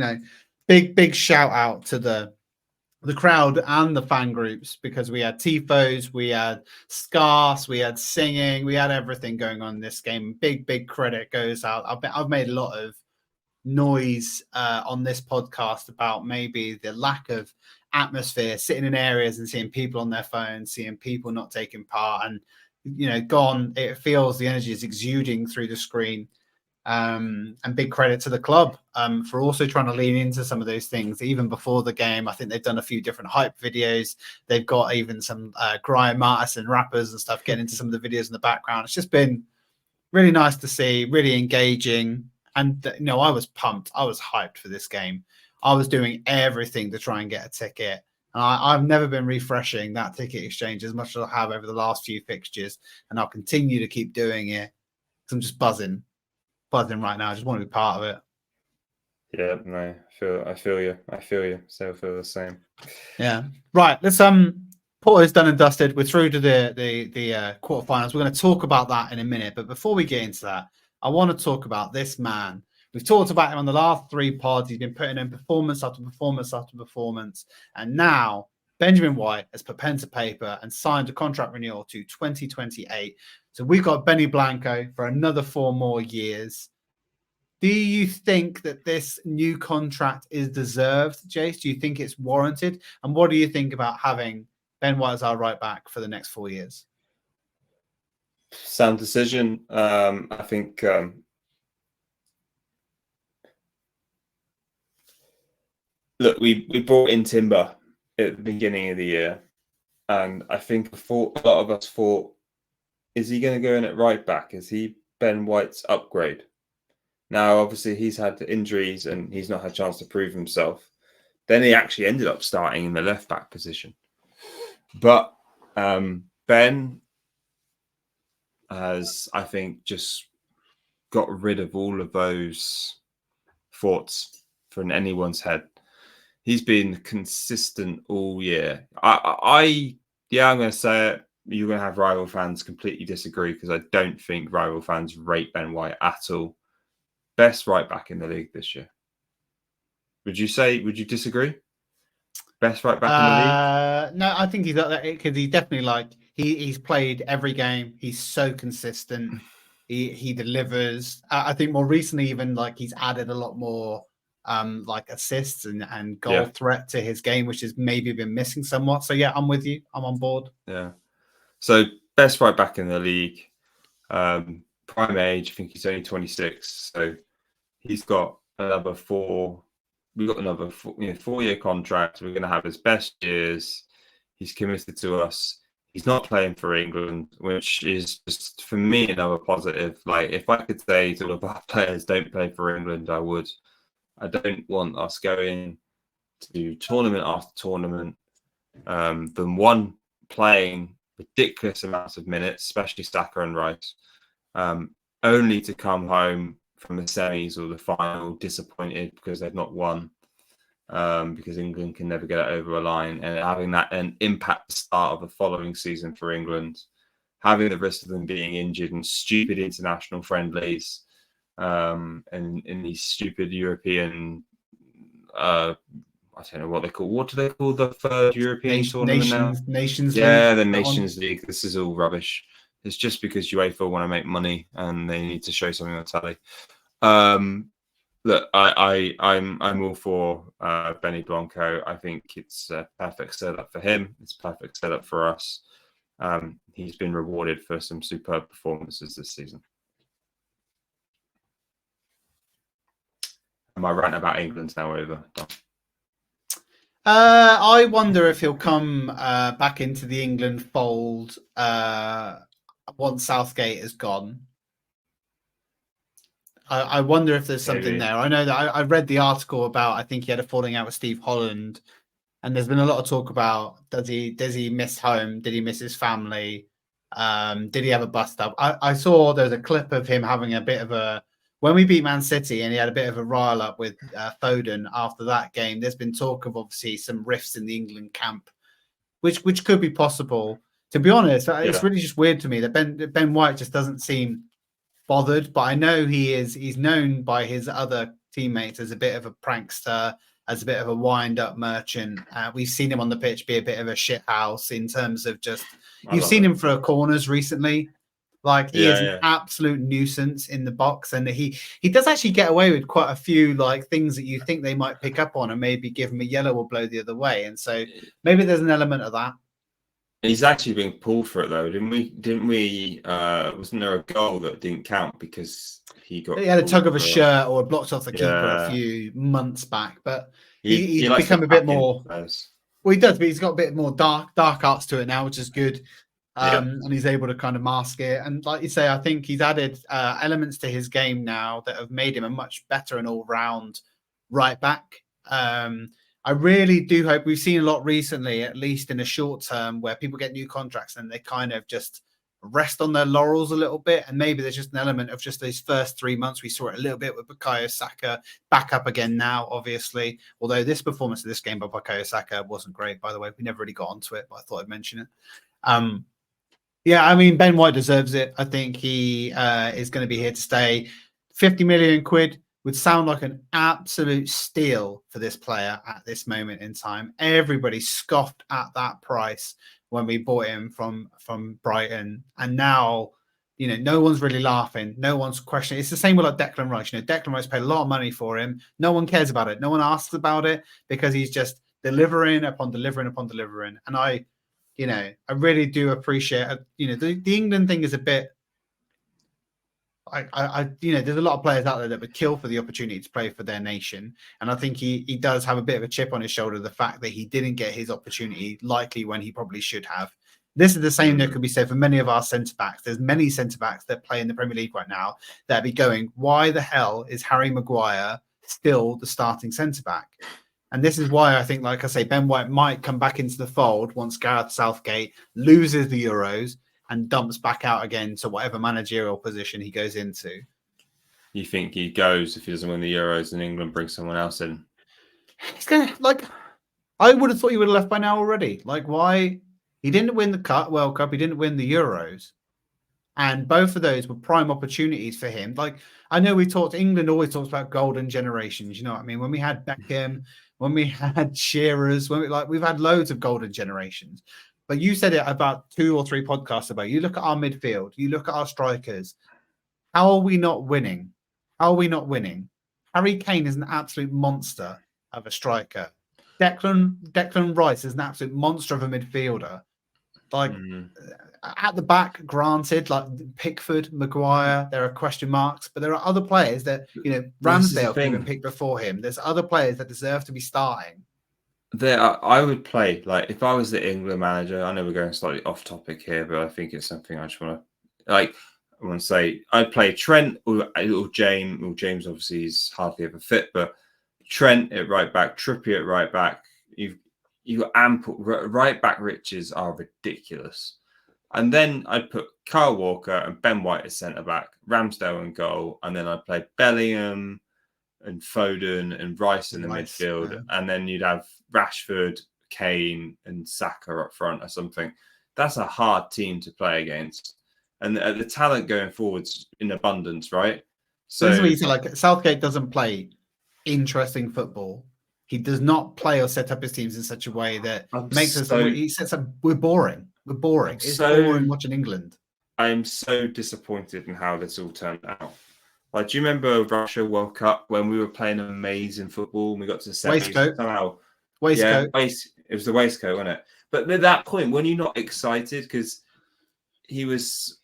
big shout out to the crowd and the fan groups, because we had tifos, we had scarves, we had singing, we had everything going on in this game. Big credit goes out. I've made a lot of noise on this podcast about maybe the lack of atmosphere, sitting in areas and seeing people on their phones, seeing people not taking part, and it feels the energy is exuding through the screen. And big credit to the club for also trying to lean into some of those things even before the game. I think they've done a few different hype videos. They've got even some grime artists and rappers and stuff getting into some of the videos in the background. It's just been really nice to see, really engaging. And I was pumped. I was hyped for this game. I was doing everything to try and get a ticket. And I've never been refreshing that ticket exchange as much as I have over the last few fixtures. And I'll continue to keep doing it because I'm just buzzing right now. I just want to be part of it. Yeah, no, I feel you. So I feel the same. Yeah. Right. Let's Porto's done and dusted. We're through to the quarterfinals. We're going to talk about that in a minute. But before we get into that, I want to talk about this man. We've talked about him on the last 3 pods. He's been putting in performance after performance after performance. And now Benjamin White has put pen to paper and signed a contract renewal to 2028. So we've got Benny Blanco for another 4 more years. Do you think that this new contract is deserved, Jace? Do you think it's warranted? And what do you think about having Ben White as our right back for the next 4 years? Sound decision. I think look, we brought in Timber at the beginning of the year, and I think a lot of us thought, is he going to go in at right back? Is he Ben White's upgrade? Now, obviously, he's had injuries and he's not had a chance to prove himself. Then he actually ended up starting in the left back position. But Ben has, I think, just got rid of all of those thoughts from anyone's head. He's been consistent all year. I'm going to say it. You're going to have rival fans completely disagree because I don't think rival fans rate Ben White at all. Best right back in the league this year. Would you disagree? Best right back in the league? No, I think he's because he definitely he's played every game. He's so consistent. He delivers. I think more recently, even he's added a lot more assists and goal threat to his game, which has maybe been missing somewhat. So yeah, I'm with you. I'm on board. Yeah. So best right back in the league. Prime age, I think he's only 26. So he's got another 4. We've got another 4-year contract. We're going to have his best years. He's committed to us. He's not playing for England, which is just, for me, another positive. If I could say to all of our players, don't play for England, I would. I don't want us going to tournament after tournament. Than one playing ridiculous amounts of minutes, especially Saka and Rice, only to come home from the semis or the final disappointed because they've not won, because England can never get it over a line, and having that then impact the start of the following season for England. having the risk of them being injured and stupid international friendlies, and in these stupid European, I don't know what they call. What do they call the third European tournament now? Nations Yeah, League. the Nations League. This is all rubbish. It's just because UEFA want to make money and they need to show something on telly. Look, I'm all for Benny Blanco. I think it's a perfect setup for him. It's a perfect setup for us. He's been rewarded for some superb performances this season. My rant about England's now over. Done. I wonder if he'll come back into the England fold once Southgate is gone. I wonder if there's something there. I know that I read the article about, I think he had a falling out with Steve Holland, and there's been a lot of talk about does he miss home? Did he miss his family? Did he have a bust up? I saw there's a clip of him having a bit of a, when we beat Man City and he had a bit of a rile up with Foden after that game. There's been talk of obviously some rifts in the England camp, which could be possible. To be honest, it's really just weird to me that Ben White just doesn't seem bothered, but I know he's known by his other teammates as a bit of a prankster, as a bit of a wind-up merchant. We've seen him on the pitch be a bit of a shit house in terms of just, you've seen him throw corners recently. Like he is an absolute nuisance in the box, and he does actually get away with quite a few like things that you think they might pick up on and maybe give him a yellow or blow the other way. And so maybe there's an element of that. He's actually being pulled for it though, didn't we? Wasn't there a goal that didn't count because he had a tug of a shirt or blocked off the keeper a few months back? But he's become a bit more. Well, he does, but he's got a bit more dark arts to it now, which is good. And he's able to kind of mask it. And like you say, I think he's added elements to his game now that have made him a much better and all-round right back. I really do hope, we've seen a lot recently, at least in a short term, where people get new contracts and they kind of just rest on their laurels a little bit. And maybe there's just an element of just those first 3 months. We saw it a little bit with Bukayo Saka, back up again now, obviously. Although this performance of this game by Bukayo Saka wasn't great, by the way. We never really got onto it, but I thought I'd mention it. Yeah, I mean, Ben White deserves it. I think he is going to be here to stay. 50 million quid would sound like an absolute steal for this player at this moment in time. Everybody scoffed at that price when we bought him from Brighton. And now, you know, no one's really laughing. No one's questioning. It's the same with like Declan Rice. You know, Declan Rice paid a lot of money for him. No one cares about it. No one asks about it because he's just delivering upon delivering upon delivering. And I really do appreciate, the England thing is a bit, there's a lot of players out there that would kill for the opportunity to play for their nation. And I think he does have a bit of a chip on his shoulder, the fact that he didn't get his opportunity likely when he probably should have. This is the same that could be said for many of our centre-backs. There's many centre-backs that play in the Premier League right now that be going, why the hell is Harry Maguire still the starting centre-back? And this is why I think, like I say, Ben White might come back into the fold once Gareth Southgate loses the Euros and dumps back out again to whatever managerial position he goes into. You think he goes if he doesn't win the Euros and England brings someone else in? He's gonna, I would have thought he would have left by now already. Like, why? He didn't win the World Cup. He didn't win the Euros. And both of those were prime opportunities for him. Like, I know England always talks about golden generations. You know what I mean? When we had Beckham, when we had Shearers, we've had loads of golden generations. But you said it about 2 or 3 podcasts ago. You look at our midfield, you look at our strikers. How are we not winning? Harry Kane is an absolute monster of a striker. Declan Rice is an absolute monster of a midfielder. At the back, granted, like Pickford, Maguire, there are question marks, but there are other players that, Ramsdale could have been picked before him. There's other players that deserve to be starting. I would play, like, if I was the England manager, I know we're going slightly off topic here, but I think it's something I just want to, say, I'd play Trent or James. Well, James obviously is hardly ever fit, but Trent at right back, Trippier at right back. You've got ample right back riches are ridiculous. And then I'd put Kyle Walker and Ben White as centre back, Ramsdale in goal, and then I'd play Bellingham and Foden and Rice in the midfield, and then you'd have Rashford, Kane, and Saka up front or something. that's a hard team to play against, and the talent going forwards in abundance, right? So this is So what you say. Like Southgate doesn't play interesting football. He does not play or set up his teams in such a way that makes us. He sets up. We're boring. We're boring. It's boring watching England. I'm so disappointed in how this all turned out. Like, do you remember Russia World Cup when we were playing amazing football and we got to the semis? Waistcoat. Somehow, Waistcoat. Yeah, it was the waistcoat, wasn't it? But at that point, when you're not excited, because he was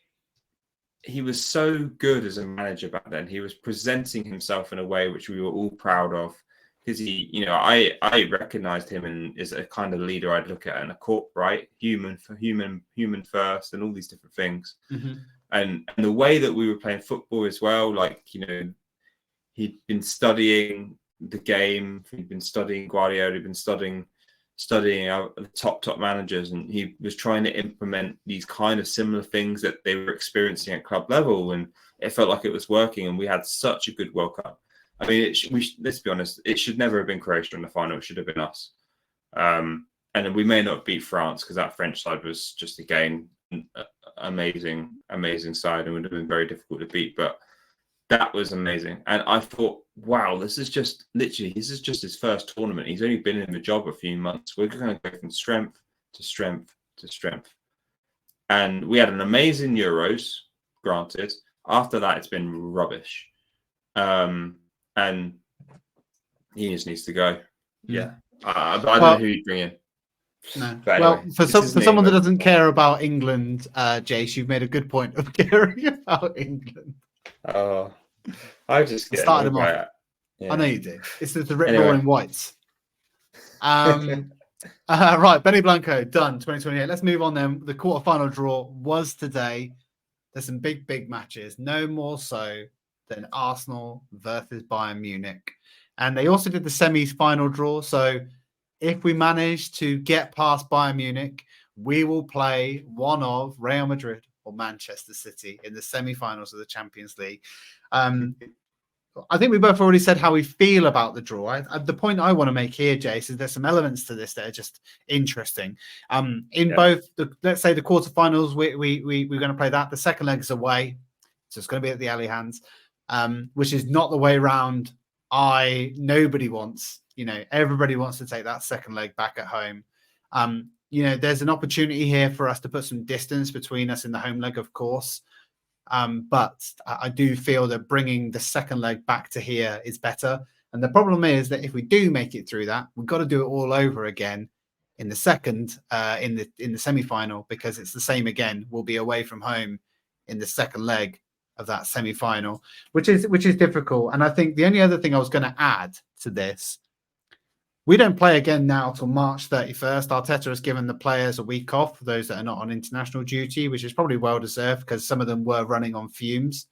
so good as a manager back then. He was presenting himself in a way which we were all proud of. Because I recognized him as a kind of leader I'd look at in a court, right? Human first, and all these different things. Mm-hmm. And the way that we were playing football as well, like, he'd been studying the game, he'd been studying Guardiola, he'd been studying the top managers, and he was trying to implement these kind of similar things that they were experiencing at club level, and it felt like it was working, and we had such a good World Cup. I mean, let's be honest, it should never have been Croatia in the final. It should have been us. And then we may not beat France because that French side was just, again, amazing side and would have been very difficult to beat. But that was amazing. And I thought, wow, this is just his first tournament. He's only been in the job a few months. We're going to go from strength to strength to strength. And we had an amazing Euros, granted. After that, it's been rubbish. And he just needs to go. Yeah. But I don't know who you'd bring in. No. But well, anyway, for someone that doesn't care about England, Jace, you've made a good point of caring about England. Oh, I just get started him off. Yeah. I know you do. It's the rip roaring whites. Right, Benny Blanco done 2028. Let's move on then. The quarterfinal draw was today. There's some big matches. No more so than Arsenal versus Bayern Munich, and they also did the semi-final draw. So if we manage to get past Bayern Munich, we will play one of Real Madrid or Manchester City in the semi-finals of the Champions League. I think we both already said how we feel about the draw. The point I want to make here, Jace, is there's some elements to this that are just interesting. Both, let's say the quarterfinals, we're going to play that. The second leg is away, so it's going to be at the Allianz, which is not the way around. Nobody wants, everybody wants to take that second leg back at home. There's an opportunity here for us to put some distance between us in the home leg, of course. But I do feel that bringing the second leg back to here is better. And the problem is that if we do make it through that, we've got to do it all over again in the second, in the semi-final, because it's the same again. We'll be away from home in the second leg of that semi-final, which is difficult. And I think the only other thing I was going to add to this, we don't play again now till March 31st. Arteta has given the players a week off, for those that are not on international duty, which is probably well-deserved because some of them were running on fumes.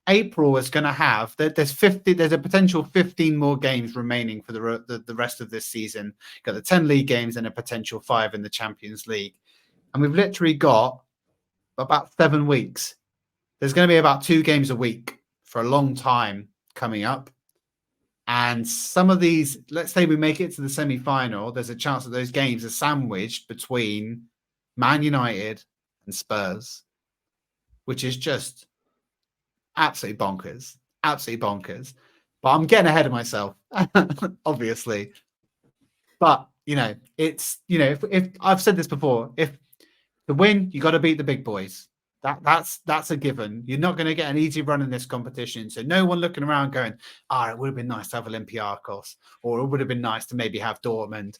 April is going to have, there's a potential 15 more games remaining for the rest of this season. Got the 10 league games and a potential 5 in the Champions League. And we've literally got about 7 weeks. There's going to be about 2 games a week for a long time coming up. And some of these, let's say we make it to the semi-final, there's a chance that those games are sandwiched between Man United and Spurs, which is just absolutely bonkers. Absolutely bonkers. But I'm getting ahead of myself, obviously. But, it's, if I've said this before, if to win, you got to beat the big boys. That's a given. You're not going to get an easy run in this competition. So no one looking around going, it would have been nice to have Olympiacos, or it would have been nice to maybe have Dortmund.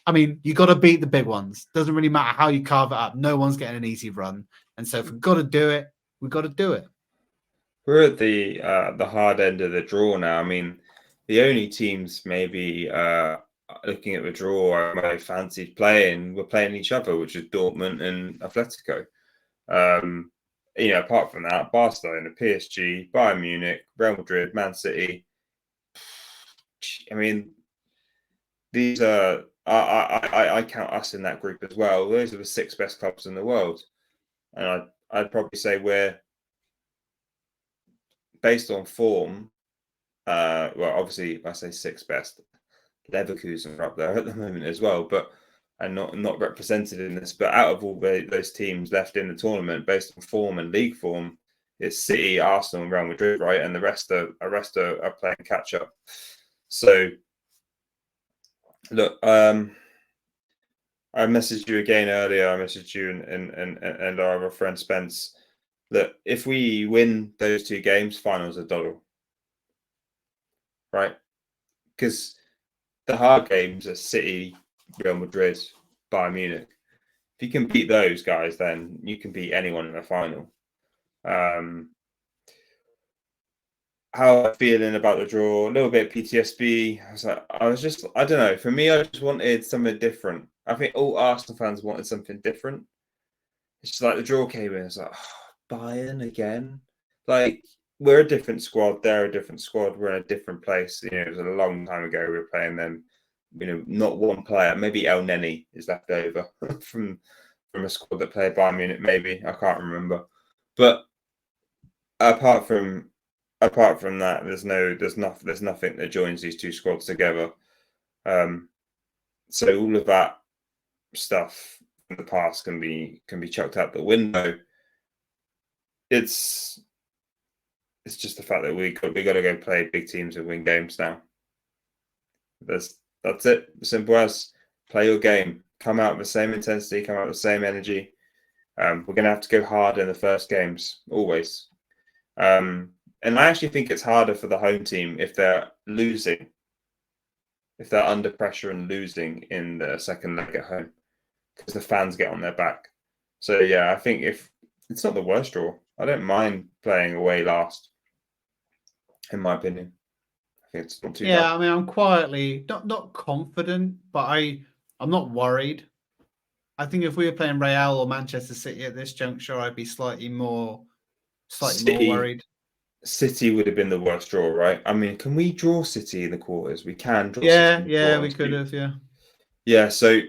I mean, you got to beat the big ones. Doesn't really matter how you carve it up. No one's getting an easy run. And so if we've got to do it, we've got to do it. We're at the hard end of the draw now. I mean, the only teams maybe looking at the draw I fancied playing were playing each other, which is Dortmund and Atletico. Apart from that, Barcelona, PSG, Bayern Munich, Real Madrid, Man City. I mean, these are I count us in that group as well. Those are the 6 best clubs in the world, and I'd probably say we're based on form. Well, obviously, if I say 6 best, Leverkusen are up there at the moment as well, but and not represented in this. But out of all those teams left in the tournament, based on form and league form, it's City, Arsenal, and Real Madrid, right? And the rest are playing catch up. So, look, I messaged you again earlier. I messaged you and our other friend Spence that if we win those 2 games, finals are $1, right? Because the hard games are City, Real Madrid, Bayern Munich. If you can beat those guys, then you can beat anyone in the final. How I'm feeling about the draw? A little bit PTSD. I don't know. For me, I just wanted something different. I think all Arsenal fans wanted something different. It's just like the draw came in. It's like, Bayern again. Like, we're a different squad. They're a different squad. We're in a different place. You know, it was a long time ago we were playing them. You know, not one player. Maybe El Neni is left over from a squad that played Bayern Munich. Maybe, I can't remember. But apart from that, there's nothing that joins these 2 squads together. So all of that stuff in the past can be chucked out the window. It's just the fact that we got to go play big teams and win games now. That's it. Simple as play your game. Come out with the same intensity. Come out with the same energy. We're going to have to go hard in the first games always. And I actually think it's harder for the home team if they're losing, if they're under pressure and losing in the second leg at home, because the fans get on their back. So yeah, I think if it's not the worst draw, I don't mind playing away last. In my opinion, I think it's not too bad. I mean, I'm quietly not confident, but I'm not worried. I think if we were playing Real or Manchester City at this juncture, I'd be slightly more worried. City would have been the worst draw, right? I mean, can we draw City in the quarters? We can draw City in the quarters. We could have, Yeah, so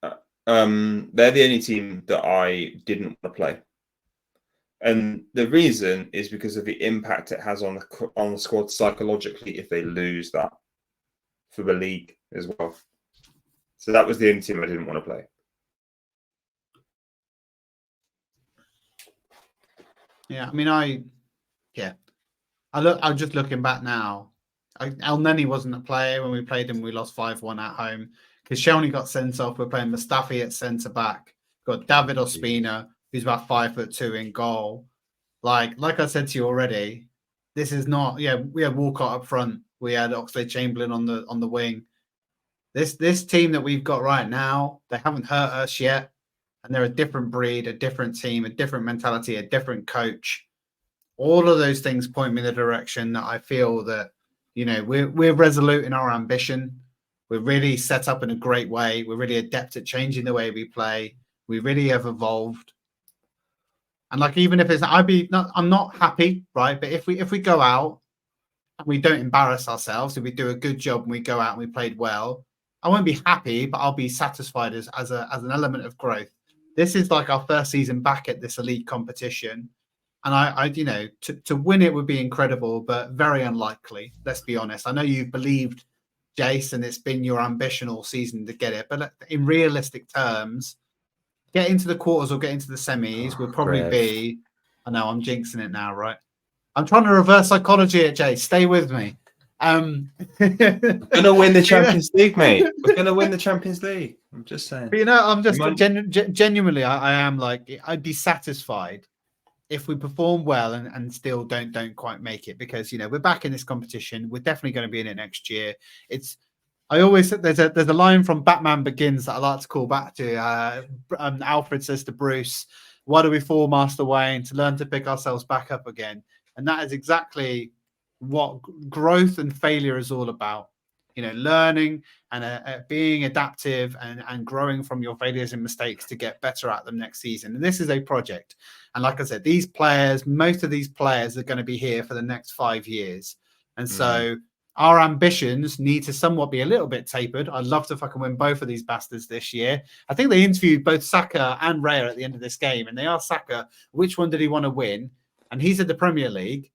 they're the only team that I didn't want to play. And the reason is because of the impact it has on the squad psychologically if they lose that for the league as well. So that was the only team I didn't want to play. Yeah, I mean, I'm just looking back now. El Neni wasn't a player when we played him. We lost 5-1 at home because Shelny got sent off. We're playing Mustafi at centre back. Got David Ospina, who's about 5'2" in goal. Like I said to you already, this is not. Yeah, we had Walcott up front. We had Oxlade-Chamberlain on the wing. This team that we've got right now, they haven't hurt us yet, and they're a different breed, a different team, a different mentality, a different coach. All of those things point me in the direction that I feel that, you know, we're resolute in our ambition. We're really set up in a great way. We're really adept at changing the way we play. We really have evolved. And like, even if it's, I'm not happy, right? But if we go out and we don't embarrass ourselves, if we do a good job and we go out and we played well, I won't be happy, but I'll be satisfied as an element of growth. This is like our first season back at this elite competition. And I you know, to win it would be incredible, but very unlikely. Let's be honest. I know you've believed, Jace, and it's been your ambition all season to get it. But in realistic terms, get into the quarters or get into the semis would probably be. I know I'm jinxing it now, right? I'm trying to reverse psychology at Jace. Stay with me. We're gonna win the Champions League, mate. We're gonna win the Champions League. I'm just saying. But you know, I'm just genuinely, I am like, I'd be satisfied if we perform well and still don't quite make it, because, you know, we're back in this competition. We're definitely going to be in it next year. I always said there's a line from Batman Begins that I like to call back to. Alfred says to Bruce, "Why do we fall, Master Wayne? To learn to pick ourselves back up again." And that is exactly what growth and failure is all about. You know, learning and being adaptive and growing from your failures and mistakes to get better at them next season. And this is a project. And like I said, most of these players are going to be here for the next 5 years. And so our ambitions need to somewhat be a little bit tapered. I'd love to fucking win both of these bastards this year. I think they interviewed both Saka and Raya at the end of this game, and they asked Saka which one did he want to win, and he said the Premier League.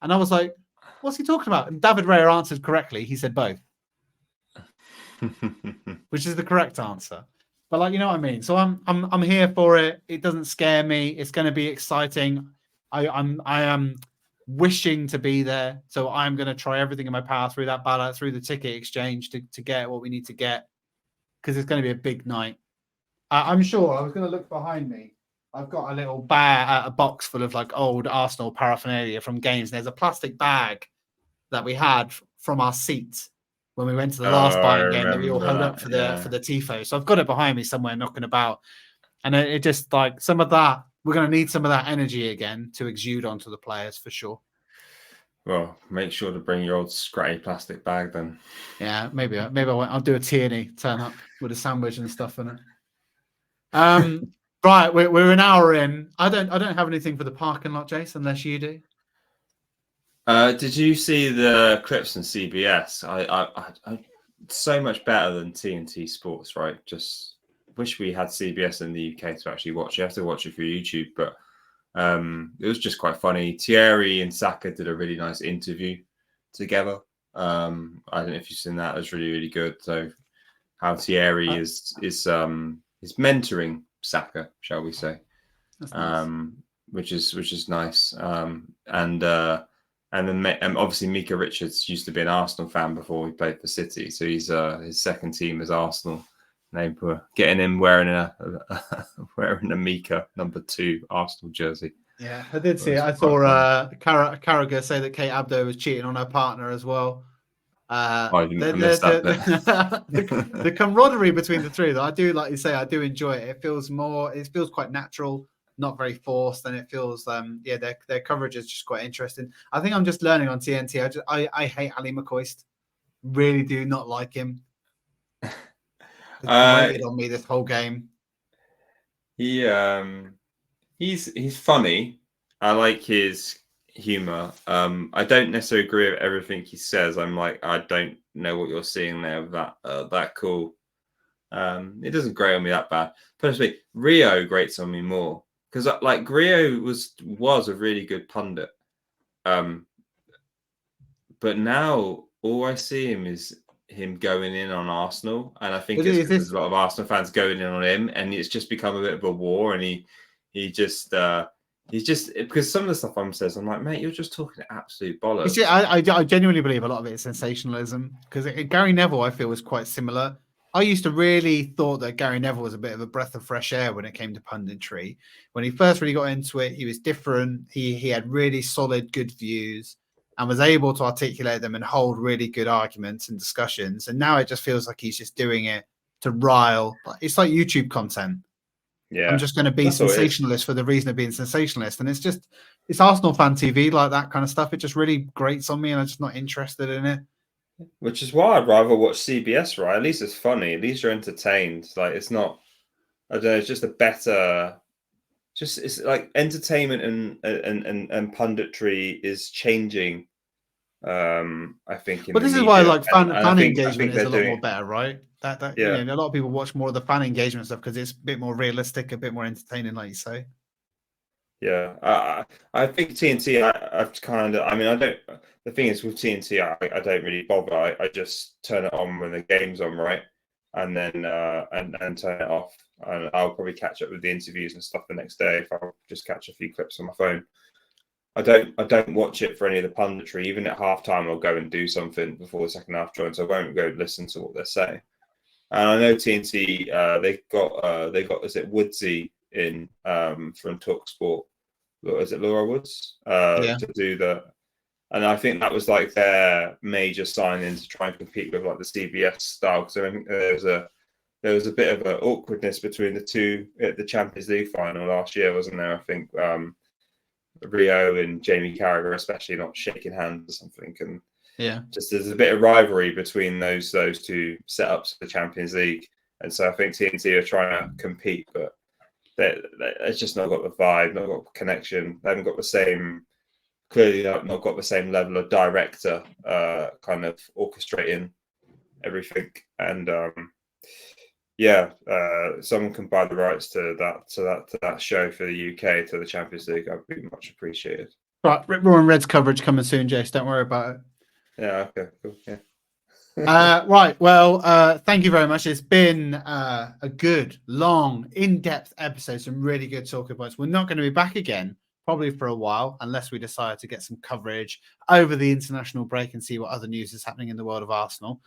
And I was like, what's he talking about? And David Raya answered correctly. He said both. which is the correct answer. But like, you know what I mean? So I'm here for it. It doesn't scare me. It's going to be exciting. I am wishing to be there. So I'm going to try everything in my power through that ballot, through the ticket exchange to get what we need to get, because it's going to be a big night. I'm sure. I was going to look behind me. I've got a little bag, a box full of like old Arsenal paraphernalia from games. And there's a plastic bag that we had from our seat when we went to the last I Bayern game that we all held remember up for that, the tifo. So I've got it behind me somewhere knocking about, and it just like some of that. We're going to need some of that energy again to exude onto the players for sure. Well, make sure to bring your old scratty plastic bag then. Yeah, maybe I'll do a Tierney turn up with a sandwich and stuff in it. Right, we're an hour in. I don't have anything for the parking lot, Jace, unless you do. Did you see the clips on CBS? I so much better than TNT Sports, right? Just wish we had CBS in the UK to actually watch. You have to watch it through YouTube, but it was just quite funny. Thierry and Saka did a really nice interview together. I don't know if you've seen that. It was really, really good. So how Thierry is mentoring Saka, shall we say? That's nice. Which is nice. And then obviously Mika Richards used to be an Arsenal fan before he played for City, so he's his second team is Arsenal. They were getting him wearing a Mika #2 Arsenal jersey. Yeah, I did see it. I saw Carragher say that Kate Abdo was cheating on her partner as well. I missed that bit. The camaraderie between the three, I do, like you say, I do enjoy it. It feels quite natural, not very forced, and it feels their coverage is just quite interesting. I think I'm just learning on TNT. I hate Ali McCoist. Really do not like him. He's grated on me this whole game. He's funny. I like his humor. I don't necessarily agree with everything he says. I'm like, I don't know what you're seeing there with that cool. It doesn't grate on me that bad. Personally, Rio grates on me more because like Rio was a really good pundit. But now all I see him is him going in on Arsenal, and I think it's because there's a lot of Arsenal fans going in on him, and it's just become a bit of a war. And he's just because some of the stuff says, I'm like, mate, you're just talking absolute bollocks. I genuinely believe a lot of it is sensationalism, because Gary Neville, I feel, was quite similar. I used to really thought that Gary Neville was a bit of a breath of fresh air when it came to punditry. When he first really got into it, he was different. He had really solid, good views and was able to articulate them and hold really good arguments and discussions. And now it just feels like he's just doing it to rile. It's like YouTube content. Yeah, I'm just going to be sensationalist for the reason of being sensationalist. And it's Arsenal fan TV, like that kind of stuff. It just really grates on me and I'm just not interested in it. Which is why I'd rather watch CBS, right? At least it's funny. At least you're entertained. Like, it's not, I don't know, it's just a better, it's like entertainment and punditry is changing. I think. But this is why, like, fan engagement is a lot more better, right? That yeah, a lot of people watch more of the fan engagement stuff because it's a bit more realistic, a bit more entertaining, like you say. Yeah, I think TNT. I've kind of. I mean, I don't. The thing is with TNT, I don't really bother. I just turn it on when the game's on, right, and then and turn it off. And I'll probably catch up with the interviews and stuff the next day if I'll just catch a few clips on my phone. I don't watch it for any of the punditry. Even at halftime, I'll go and do something before the second half joins. I won't go listen to what they're saying. And I know TNT. They got is it Woodsy in from TalkSport. Is it Laura Woods to do that? And I think that was like their major sign-in to try and compete with like the CBS style. Because I think there was a bit of an awkwardness between the two at the Champions League final last year, wasn't there? I think Rio and Jamie Carragher, especially, not shaking hands or something, and just there's a bit of rivalry between those two setups for the Champions League, and so I think TNT are trying to compete, but it's just not got the vibe, not got the connection. They haven't got the same, clearly not got the same level of director kind of orchestrating everything. And someone can buy the rights to that show for the UK, to the Champions League. I'd be much appreciated. Right, Rip Roaring Reds coverage coming soon, Jace. Don't worry about it. Yeah. Okay. Cool. Yeah. Right. Well, thank you very much. It's been a good, long, in-depth episode. Some really good talking points. We're not going to be back again probably for a while, unless we decide to get some coverage over the international break and see what other news is happening in the world of Arsenal.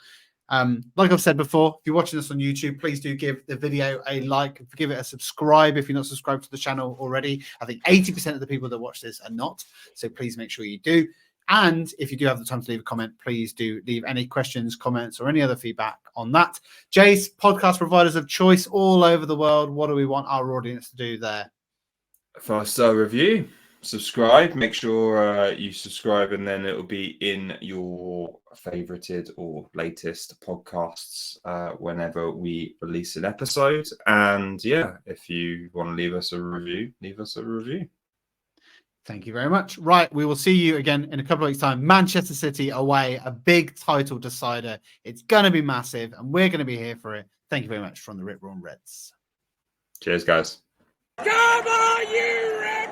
Like I've said before, if you're watching us on YouTube, please do give the video a like, give it a subscribe if you're not subscribed to the channel already. I think 80% of the people that watch this are not, so please make sure you do. And if you do have the time to leave a comment, please do leave any questions, comments, or any other feedback on that. Jace, podcast providers of choice all over the world. What do we want our audience to do there? 5-star review, subscribe, make sure you subscribe, and then it'll be in your favorited or latest podcasts whenever we release an episode. And yeah, if you want to leave us a review, leave us a review. Thank you very much. Right, we will see you again in a couple of weeks' time. Manchester City away, a big title decider. It's going to be massive, and we're going to be here for it. Thank you very much from the Rip Roaring Reds. Cheers, guys. Come on, you Red